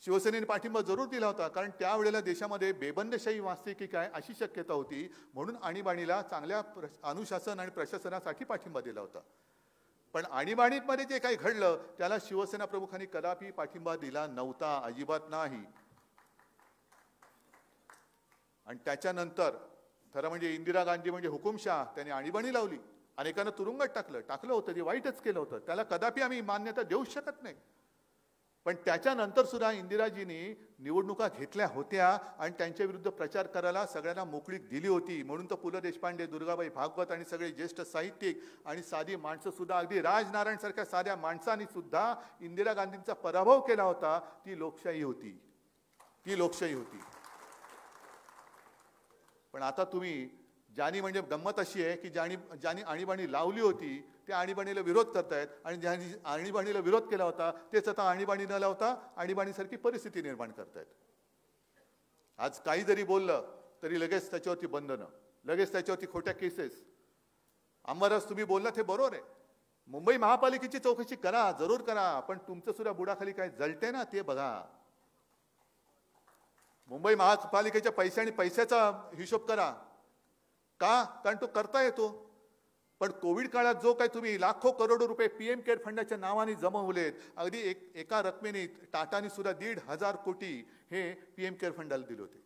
शिवसेनेने पाठिंबा जरूर दिला होता, कारण त्यावेळेला देशामध्ये बेबंदशाही वाचते की काय अशी शक्यता होती, म्हणून आणीबाणीला चांगल्या अनुशासन आणि प्रशासनासाठी पाठिंबा दिला होता. पण आणीबाणीमध्ये जे काही घडलं त्याला शिवसेना प्रमुखांनी कदापि पाठिंबा दिला नव्हता, अजिबात नाही. आणि त्याच्यानंतर खरं म्हणजे इंदिरा गांधी म्हणजे हुकुमशाह, त्यांनी आणीबाणी लावली, अनेकांना तुरुंगात टाकलं होतं, ते वाईटच केलं होतं, त्याला कदापि आम्ही मान्यता देऊ शकत नाही. पण त्याच्यानंतर सुद्धा इंदिराजींनी निवडणुका घेतल्या होत्या आणि त्यांच्या विरुद्ध प्रचार करायला सगळ्यांना मोकळीक दिली होती. म्हणून तर पु ल देशपांडे, दुर्गाबाई भागवत आणि सगळे ज्येष्ठ साहित्यिक आणि साधी माणसं सुद्धा, अगदी राजनारायण सारख्या साध्या माणसांनी सुद्धा इंदिरा गांधींचा पराभव केला होता. ती लोकशाही होती, ती लोकशाही होती. पण आता तुम्ही ज्यांनी, म्हणजे गंमत अशी आहे की ज्यांनी आणीबाणी लावली होती ते आणीबाणीला विरोध करतायत, आणि ज्यांनी आणीबाणीला विरोध केला होता तेच आता आणीबाणी न लावता आणीबाणीसारखी परिस्थिती निर्माण करतायत. आज काही जरी बोललं तरी लगेच त्याच्यावरती बंधनं, लगेच त्याच्यावरती खोट्या केसेस. अंबादास तुम्ही बोललात हे बरोबर आहे, मुंबई महापालिकेची चौकशी करा, जरूर करा, पण तुमचं सुद्धा बुडाखाली काय जळते ना ते बघा. मुंबई महापालिकेच्या पैसे आणि पैशाचा हिशोब करा. का? कारण तो करता येतो. पण कोविड काळात जो काही तुम्ही लाखो करोडो रुपये पीएम केअर फंडाच्या नावाने जमवलेत, अगदी एका रकमेने टाटानी सुद्धा 1,500 कोटी हे पीएम केअर फंडाला दिले होते.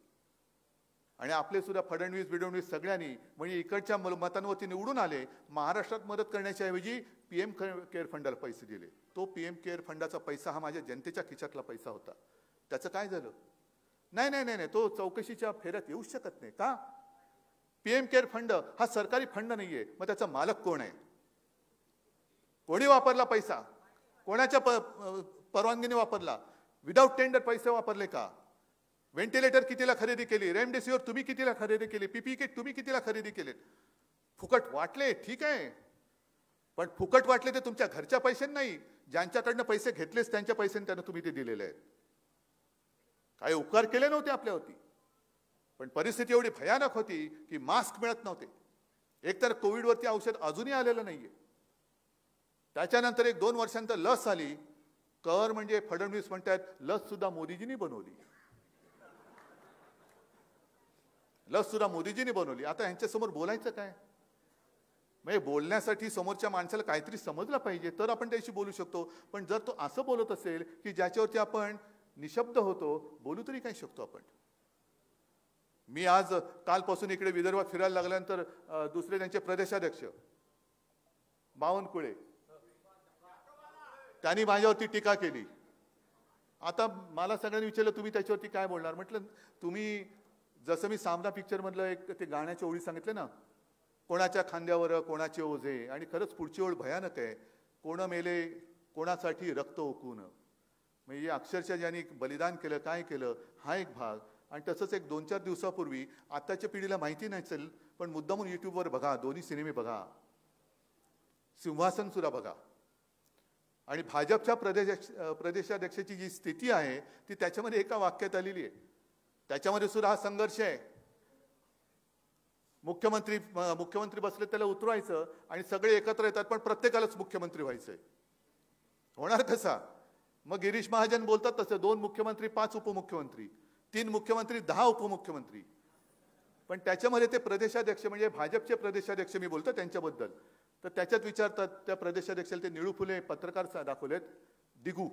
आणि आपले सुद्धा फडणवीस सगळ्यांनी, म्हणजे इकडच्या मतांवरती निवडून आले, महाराष्ट्रात मदत करण्याच्या ऐवजी पीएम केअर फंडाला पैसे दिले. तो पीएम केअर फंडाचा पैसा हा माझ्या जनतेच्या खिशातला पैसा होता. त्याचं काय झालं? नाही, तो चौकशीच्या फेऱ्यात येऊ शकत नाही. का? पीएम केअर फंड हा सरकारी फंड नाहीये, मग त्याचा मालक कोण आहे? कोणी वापरला पैसा? कोणाच्या परवानगीने वापरला? विदाउट टेंडर पैसे वापरले का? व्हेंटिलेटर कितीला खरेदी केली? रेमडेसिवीर तुम्ही कितीला खरेदी केली? पीपीई किट तुम्ही कितीला खरेदी केले? फुकट वाटले, ठीक आहे, पण फुकट वाटले ते तुमच्या घरच्या पैशाने नाही, ज्यांच्याकडनं पैसे घेतलेच त्यांच्या पैशाने त्यांना तुम्ही ते दिलेले आहेत. काही उपकार केले नव्हते आपल्यावरती, पण परिस्थिती एवढी भयानक होती की मास्क मिळत नव्हते. एकतर कोविडवरती औषध अजूनही आलेलं नाहीये. त्याच्यानंतर 1-2 वर्षांतर लस आली. कर म्हणजे फडणवीस म्हणतात लस सुद्धा मोदीजींनी बनवली, लस सुद्धा मोदीजींनी बनवली. आता यांच्यासमोर बोलायचं काय? म्हणजे बोलण्यासाठी समोरच्या माणसाला काहीतरी समजलं पाहिजे तर आपण त्याशी बोलू शकतो. पण जर तो असं बोलत असेल की ज्याच्यावरती आपण निशब्द होतो, बोलू तरी काय शकतो आपण. मी आज कालपासून इकडे विदर्भात फिरायला लागल्यानंतर दुसरे त्यांचे प्रदेशाध्यक्ष बावनकुळे त्यांनी माझ्यावरती टीका केली. आता मला सगळ्यांनी विचारलं तुम्ही त्याच्यावरती काय बोलणार. म्हटलं तुम्ही जसं मी सामना पिक्चर मधलं एक ते गाण्याच्या ओळी सांगितले ना, कोणाच्या खांद्यावर कोणाचे ओझे, आणि खरंच पुढची ओळ भयानक आहे, कोण मेले कोणासाठी रक्त ओकून. म्हणजे अक्षरशः ज्यांनी बलिदान केलं, काय केलं, हा एक भाग. आणि तसंच एक 2-4 दिवसापूर्वी आत्ताच्या पिढीला माहिती नसेल पण मुद्दामून युट्यूबवर बघा, दोन्ही सिनेमे बघा, सिंहासन सुद्धा बघा. आणि भाजपच्या प्रदेशाध्यक्षाची जी स्थिती आहे ती त्याच्यामध्ये एका वाक्यात आलेली आहे. त्याच्यामध्ये सुद्धा हा संघर्ष आहे. मुख्यमंत्री बसले त्याला उतरवायचं आणि सगळे एकत्र येतात पण प्रत्येकालाच मुख्यमंत्री व्हायचंय. होणार कसा. मग गिरीश महाजन बोलतात तसं 2 मुख्यमंत्री 5 उपमुख्यमंत्री, 3 मुख्यमंत्री 10 उपमुख्यमंत्री. पण त्याच्यामध्ये ते प्रदेशाध्यक्ष म्हणजे भाजपचे प्रदेशाध्यक्ष मी बोलतो त्यांच्याबद्दल, तर त्याच्यात विचारतात त्या प्रदेशाध्यक्षाला, ते निळू फुले पत्रकार दाखवलेत दिगू,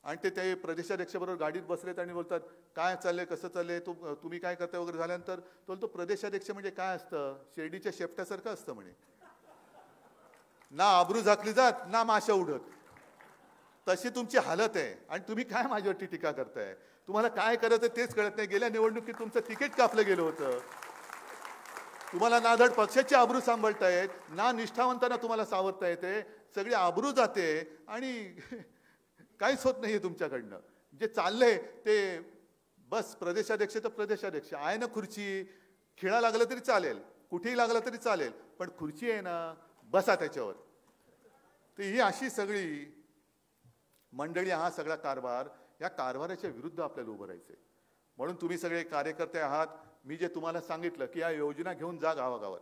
आणि ते प्रदेशाध्यक्षाबरोबर गाडीत बसलेत आणि बोलतात काय चाललंय, कसं चाललंय, तुम्ही काय करताय वगैरे. झाल्यानंतर तो प्रदेशाध्यक्ष म्हणजे काय असतं, शिर्डीच्या शेपट्यासारखं असतं म्हणे, ना आबरू झाकली जात ना माशा उडत, तशी तुमची हालत आहे. आणि तुम्ही काय माझ्यावरती टीका करताय, तुम्हाला काय करायचं तेच कळत नाही. गेल्या निवडणुकीत तुमचं तिकीट कापलं गेलं होतं, तुम्हाला ना धड पक्षाची आबरू सांभाळतायत ना निष्ठावंतांना तुम्हाला सावरता येते, सगळी आबरू जाते आणि काहीच होत नाहीये तुमच्याकडनं. जे चाललंय ते बस प्रदेशाध्यक्ष तर प्रदेशाध्यक्ष आहे ना, खुर्ची खेळा लागलं तरी चालेल, कुठेही लागलं तरी चालेल, पण खुर्ची आहे ना, बसा त्याच्यावर. तर ही अशी सगळी मंडळी, हा सगळा कारभार, या कारभाराच्या विरुद्ध आपल्याला उभं राहायचंय. म्हणून तुम्ही सगळे कार्यकर्ते आहात. मी जे तुम्हाला सांगितलं की या योजना घेऊन जा गावागावात,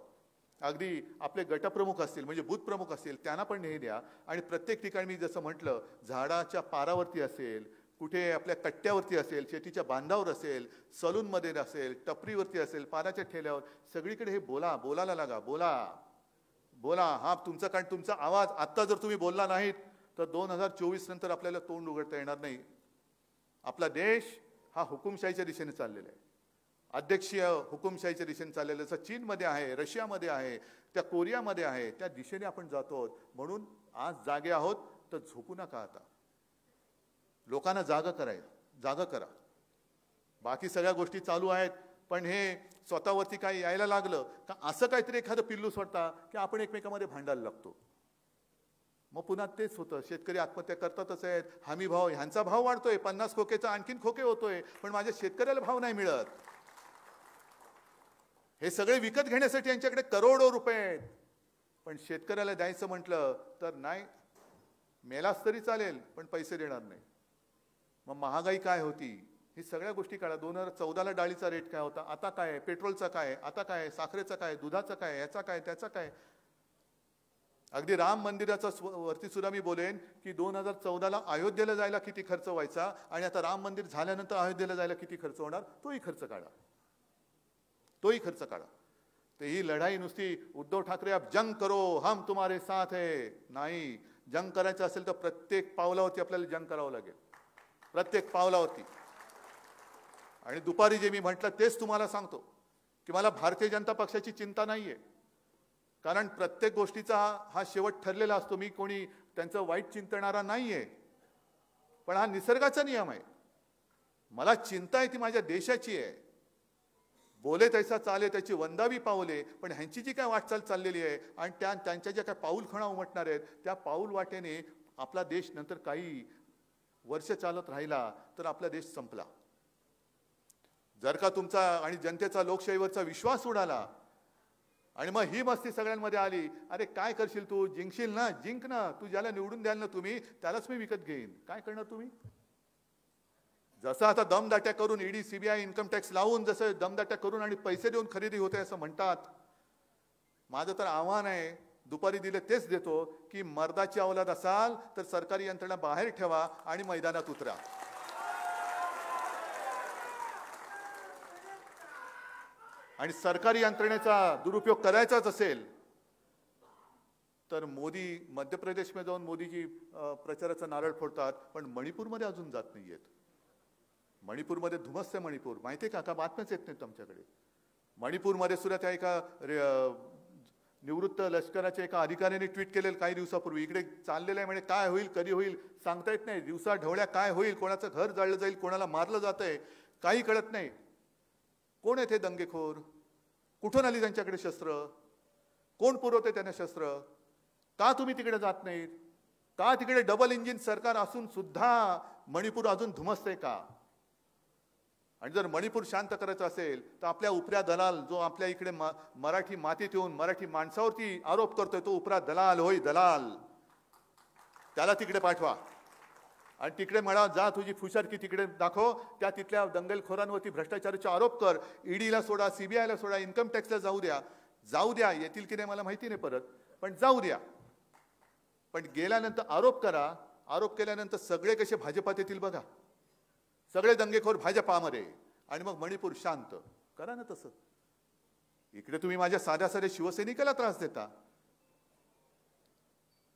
अगदी आपले गटप्रमुख असतील म्हणजे बूथ प्रमुख असतील त्यांना पण हे द्या. आणि प्रत्येक ठिकाणी मी जसं म्हटलं, झाडाच्या पारावरती असेल, कुठे आपल्या कट्ट्यावरती असेल, शेतीच्या बांधावर असेल, सलूनमध्ये असेल, टपरीवरती असेल, पानाच्या ठेल्यावर, सगळीकडे हे बोलायला लागा, बोला. हा तुमचा, कारण तुमचा आवाज आत्ता जर तुम्ही बोलला नाहीत तर 2024 नंतर आपल्याला तोंड उघडता येणार नाही. आपला देश हा हुकुमशाहीच्या दिशेने चाललेला आहे, अध्यक्षीय हुकुमशाहीच्या दिशेने चाललेलं. जसं चीनमध्ये आहे, रशियामध्ये आहे, त्या कोरियामध्ये आहे, त्या दिशेने आपण जातो. म्हणून आज जागे आहोत तर झोपू नका. आता लोकांना जागा करा. बाकी सगळ्या गोष्टी चालू आहेत, पण हे स्वतःवरती काही यायला लागलं का असं काहीतरी एखादं पिल्लू सोडता की आपण एकमेकांमध्ये भांडायला लागतो. मग पुन्हा तेच होतं, शेतकरी आत्महत्या करतातच आहेत, हमी भाव ह्यांचा भाव वाढतोय, 50 खोकेचा आणखीन खोके होतोय, पण माझ्या शेतकऱ्याला भाव नाही मिळत. हे सगळे विकत घेण्यासाठी यांच्याकडे करोडो रुपये आहेत, पण शेतकऱ्याला द्यायचं म्हटलं तर नाही, मेलाच तरी चालेल पण पैसे देणार नाही. मग महागाई काय होती, ही सगळ्या गोष्टी काढा. 2014ला डाळीचा रेट काय होता, आता काय, पेट्रोलचा काय, आता काय, साखरेचा काय, दुधाचा काय, याचा काय, त्याचा काय. अगदी राम मंदिराचा वरती सुद्धा मी बोलेन की 2014ला अयोध्येला जायला किती खर्च व्हायचा आणि आता राम मंदिर झाल्यानंतर अयोध्येला जायला किती खर्च होणार, तोही खर्च काढा. तर ही लढाई नुसती उद्धव ठाकरे आप जंग करो हम तुम्हारे साथ है नाही. जंग करायचं असेल तर प्रत्येक पावलावरती आपल्याला जंग करावं लागेल, प्रत्येक पावलावरती. आणि दुपारी जे मी म्हटलं तेच तुम्हाला सांगतो की मला भारतीय जनता पक्षाची चिंता नाहीये, कारण प्रत्येक गोष्टीचा हा शेवट ठरलेला असतो. मी कोणी त्यांचं वाईट चिंतणारा नाहीये, पण हा निसर्गाचा नियम आहे. मला चिंता आहे ती माझ्या देशाची आहे. बोले तैसा चाले त्याची वंदावी पावले, पण ह्यांची जी काय वाटचाल चाललेली आहे आणि त्यांच्या ज्या काय पाऊलखणा उमटणार आहेत त्या पाऊल वाटेने आपला देश नंतर काही वर्ष चालत राहिला तर आपला देश संपला. जर का तुमचा आणि जनतेचा लोकशाहीवरचा विश्वास उडाला आणि मग ही मस्ती सगळ्यांमध्ये आली, अरे काय करशील तू, जिंकशील ना, जिंक ना, तू ज्याला निवडून द्याल ना तुम्ही त्यालाच मी विकत घेईन, काय करणार तुम्ही. जसं आता दमदाट्या करून ईडी सीबीआय इन्कम टॅक्स लावून जसं दमदाट्या करून आणि पैसे देऊन खरेदी होते असं म्हणतात. माझं तर आव्हान आहे, दुपारी दिले तेच देतो की मर्दाची अवलाद असाल तर सरकारी यंत्रणा बाहेर ठेवा आणि मैदानात उतरा. आणि सरकारी यंत्रणेचा दुरुपयोग करायचाच असेल तर मोदी मध्य प्रदेशमध्ये जाऊन मोदीजी प्रचाराचा नारळ फोडतात, पण मणिपूरमध्ये अजून जात नाहीयेत. मणिपूरमध्ये धुमसते मणिपूर माहिती आहे का बातम्याच येत नाहीत आमच्याकडे. मणिपूरमध्ये सुद्धा त्या एका निवृत्त लष्कराच्या एका अधिकाऱ्याने ट्विट केलेलं काही दिवसापूर्वी, इकडे चाललेलं आहे म्हणजे काय होईल कधी होईल सांगता येत नाही, दिवसा ढवळ्या काय होईल, कोणाचं घर जाळलं जाईल, कोणाला मारलं जातंय काही कळत नाही. कोण आहेत हे दंगेखोर? कुठून आली त्यांच्याकडे शस्त्र? कोण पुरवते त्यांना शस्त्र? का तुम्ही तिकडे जात नाहीत? का तिकडे डबल इंजिन सरकार असून सुद्धा मणिपूर अजून धुमसते का? आणि जर मणिपूर शांत करायचं असेल तर आपल्या उपऱ्या दलाल जो आपल्या इकडे मराठी मातीत येऊन मराठी माणसावरती आरोप करतोय तो उपरा दलाल होय दलाल, त्याला तिकडे पाठवा आणि तिकडे म्हणा जा तुझी फुशारकी तिकडे दाखव, त्या तिथल्या दंगलखोरांवरती भ्रष्टाचाराचे आरोप कर, ईडीला सोडा, सीबीआयला सोडा, इन्कम टॅक्सला जाऊ द्या, येतील की नाही मला माहिती नाही परत, पण जाऊ द्या. पण गेल्यानंतर आरोप करा, आरोप केल्यानंतर सगळे कसे भाजपात येतील बघा, सगळे दंगेखोर भाजपामध्ये, आणि मग मणिपूर शांत करा ना तसं. इकडे तुम्ही माझ्या साध्या शिवसैनिकाला त्रास देता,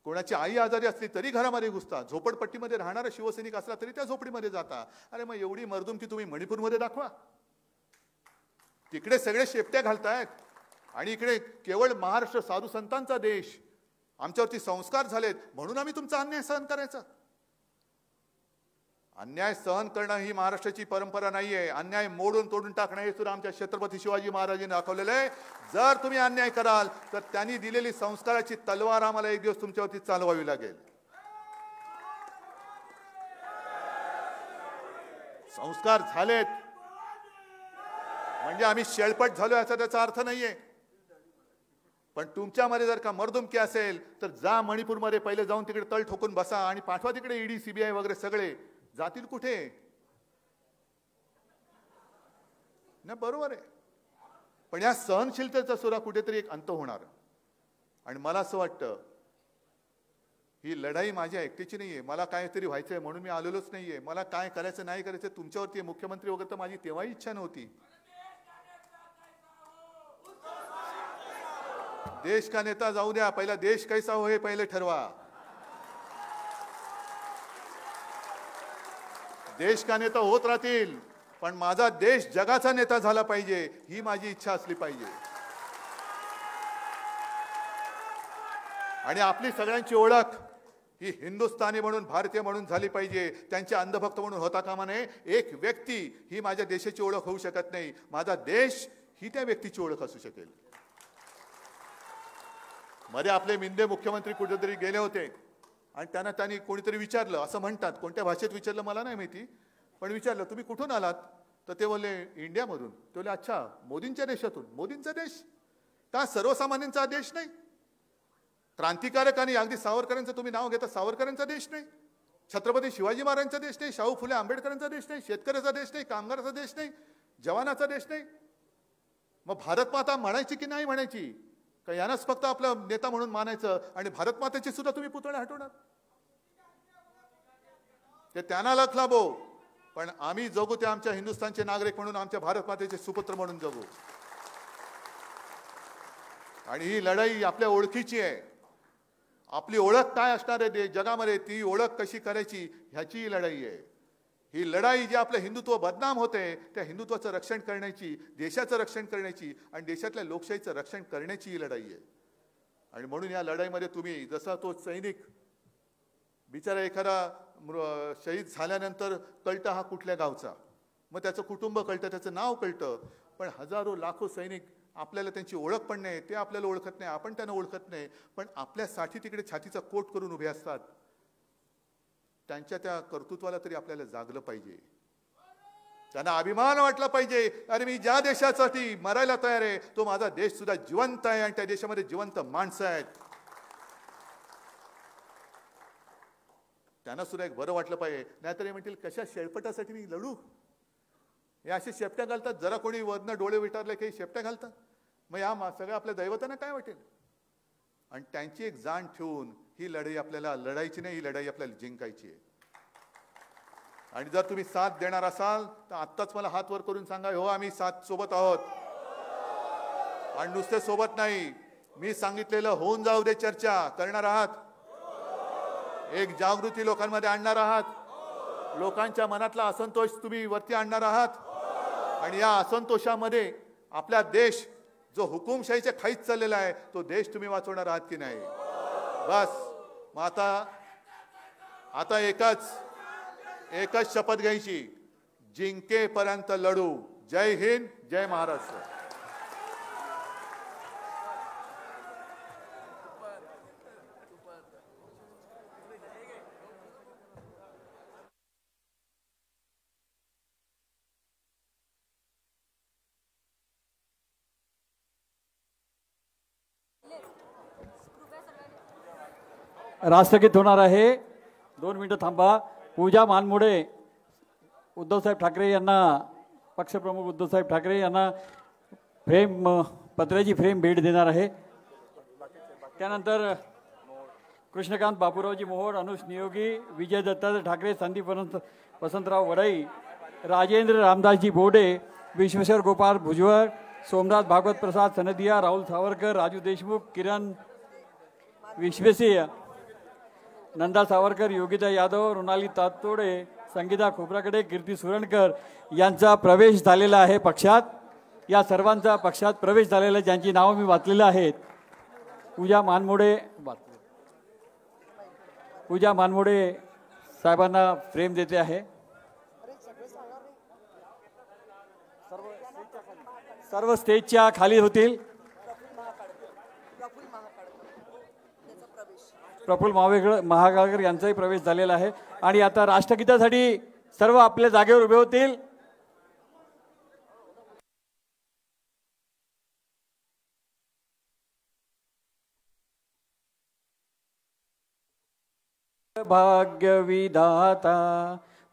कोणाची आई आजारी असली तरी घरामध्ये घुसता, झोपडपट्टीमध्ये राहणारा शिवसैनिक असला तरी त्या झोपडीमध्ये जाता. अरे मग एवढी मर्दुमकी तुम्ही मणिपूरमध्ये दाखवा. तिकडे सगळे शेपट्या घालतायत आणि इकडे केवळ महाराष्ट्र साधू संतांचा देश, आमच्यावरती संस्कार झालेत म्हणून आम्ही तुमचा अन्याय सहन करायचा. अन्याय सहन करणं ही महाराष्ट्राची परंपरा नाहीये. अन्याय मोडून तोडून टाकणं हे सुद्धा आमच्या छत्रपती शिवाजी महाराजांनी दाखवलेलं आहे. जर तुम्ही अन्याय कराल तर त्यांनी दिलेली संस्काराची तलवार आम्हाला एक दिवस तुमच्यावरती चालवावी लागेल. संस्कार झालेत म्हणजे आम्ही शेळपट झालो याचा त्याचा अर्थ नाहीये. पण तुमच्यामध्ये जर का मर्दुमकी असेल तर जा मणिपूरमध्ये पहिले जाऊन तिकडे तळ ठोकून बसा आणि पाठवा तिकडे ईडी सीबीआय वगैरे सगळे. जातील कुठे ना, बरोबर आहे. पण या सहनशीलतेचा सुद्धा कुठेतरी एक अंत होणार. आणि मला असं वाटतं ही लढाई माझ्या एकट्याची नाहीये. मला काहीतरी व्हायचंय म्हणून मी आलेलोच नाहीये. मला काय करायचं नाही करायचं तुमच्यावरती मुख्यमंत्री वगैरे तर माझी तेव्हाही इच्छा नव्हती. देश का नेता जाऊ द्या, पहिला देश कैसा हो हे पहिले ठरवा. देश का नेता होत राहतील पण माझा देश जगाचा नेता झाला पाहिजे ही माझी इच्छा असली पाहिजे. आणि आपली सगळ्यांची ओळख ही हिंदुस्थानी म्हणून भारतीय म्हणून झाली पाहिजे. त्यांचे अंधभक्त म्हणून होता कामा नये. एक व्यक्ती ही माझ्या देशाची ओळख होऊ शकत नाही. माझा देश ही त्या व्यक्तीची ओळख असू शकेल. मध्ये आपले मिंदे मुख्यमंत्री कुठेतरी गेले होते आणि त्यांनी कोणीतरी विचारलं, असं म्हणतात कोणत्या भाषेत विचारलं मला नाही माहिती, पण विचारलं तुम्ही कुठून आलात, तर ते बोलले इंडियामधून. ते बोलले अच्छा मोदींच्या देशातून. मोदींचा देश का सर्वसामान्यांचा देश नाही? क्रांतिकारक आणि अगदी सावरकरांचं तुम्ही नाव घेता, सावरकरांचा देश नाही? छत्रपती शिवाजी महाराजांचा देश नाही? शाहू फुले आंबेडकरांचा देश नाही? शेतकऱ्याचा देश नाही? कामगाराचा देश नाही? जवानाचा देश नाही? मग भारत माता म्हणायची की नाही म्हणायची? का यांनाच फक्त आपला नेता म्हणून मानायचं आणि भारत मातेचे सुद्धा तुम्ही पुतळे हटवणार? ते त्यांना लख लाभो, पण आम्ही जगू ते आमच्या हिंदुस्थानचे नागरिक म्हणून, आमच्या भारत मातेचे सुपुत्र म्हणून जगू. आणि ही लढाई आपल्या ओळखीची आहे. आपली ओळख काय असणार आहे जगामध्ये, ती ओळख कशी करायची ह्याची ही लढाई आहे. ही लढाई जी आपलं हिंदुत्व बदनाम होते त्या हिंदुत्वाचं रक्षण करण्याची, देशाचं रक्षण करण्याची आणि देशातल्या लोकशाहीचं रक्षण करण्याची ही लढाई आहे. आणि म्हणून या लढाईमध्ये तुम्ही जसा तो सैनिक बिचारा एखादा शहीद झाल्यानंतर कळतं हा कुठल्या गावचा, मग त्याचं कुटुंब कळतं, त्याचं नाव कळतं, पण हजारो लाखो सैनिक आपल्याला त्यांची ओळख पण नाही, ते आपल्याला ओळखत नाही, आपण त्यांना ओळखत नाही, पण आपल्यासाठी तिकडे छातीचा कोट करून उभे असतात. त्यांच्या त्या कर्तृत्वाला तरी आपल्याला जागलं पाहिजे. त्यांना अभिमान वाटला पाहिजे, अरे मी ज्या देशासाठी मरायला तयार आहे तो माझा देश सुद्धा जिवंत आहे आणि त्या देशामध्ये जिवंत माणसं आहेत. त्यांना सुद्धा एक बरं वाटलं पाहिजे. नाहीतर हे म्हणतील कशा शेळपटासाठी मी लढू, हे असे शेपट्या घालतात, जरा कोणी वरनं डोळे विटारले काही शेपट्या घालतात, मग या सगळ्या आपल्या दैवतांना काय वाटेल? आणि त्यांची एक जाण ठेवून ही लढाई आपल्याला लढायची नाही, ही लढाई आपल्याला जिंकायची आहे. आणि जर तुम्ही साथ देणार असाल तर आत्ताच मला हात वर करून सांगा, हो आम्ही साथ सोबत आहोत. आणि नुसते सोबत नाही, मी सांगितलेलं होऊन जाऊ दे चर्चा करणार आहात, एक जागृती लोकांमध्ये आणणार आहात, लोकांच्या मनातला असंतोष तुम्ही वरती आणणार आहात आणि या असंतोषामध्ये आपला देश जो हुकुमशाहीच्या खाईत चाललेला आहे तो देश तुम्ही वाचवणार आहात की नाही? बस मग आता एकच शपथ घ्यायची, जिंकेपर्यंत लढू. जय हिंद, जय महाराष्ट्र. राष्ट्रगीत होणार आहे. 2 मिनिटं थांबा. पूजा मानमोडे उद्धवसाहेब ठाकरे यांना, पक्षप्रमुख उद्धवसाहेब ठाकरे यांना पत्र्याची फ्रेम भेट देणार आहे. त्यानंतर कृष्णकांत बापूरावजी मोहोळ, अनुष नियोगी, विजय दत्तात्रय ठाकरे, संदीप वसंतराव वडई, राजेंद्र रामदासजी बोडे, विश्वेश्वर गोपाळ भुजबळ, सोमनाथ भागवत प्रसाद सनदिया, राहुल सावरकर, राजू देशमुख, किरण विश्वेसिया, नंदा सावरकर, योगिता यादव, रुणाली तातोडे, संगीता खोबराकडे, कीर्ती सुरणकर यांचा प्रवेश झालेला आहे पक्षात. या सर्वांचा पक्षात प्रवेश झालेला, ज्यांची नावं मी वाचलेली आहेत. पूजा मानमोडे साहेबांना फ्रेम देते आहे. सर्व स्टेजच्या खाली होतील. प्रफुल्ल महागाळकर यांचाही प्रवेश झालेला आहे. आणि आता राष्ट्रगीतासाठी सर्व आपल्या जागेवर उभे होतील. भाग्य विधाता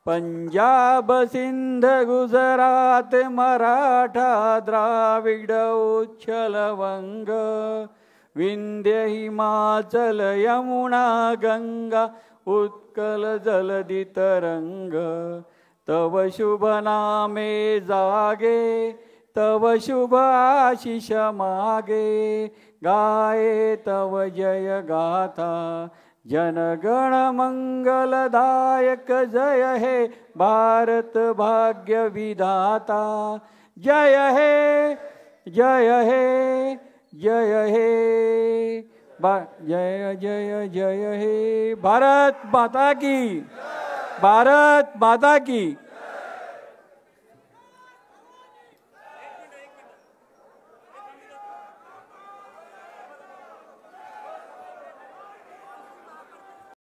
पंजाब सिंध गुजरात मराठा द्राविड उच्छल वंग विंध्य हिमाचल यमुना गंगा उत्कल जलधि तरंग तव शुभ नामे जागे तव शुभ आशीष मागे गाये तव जय गाथा जनगण मंगलदायक जय हे भारत भाग्य विधाता जय हे जय हे जय हे जय जय जय हे भारत माता की भारत माता की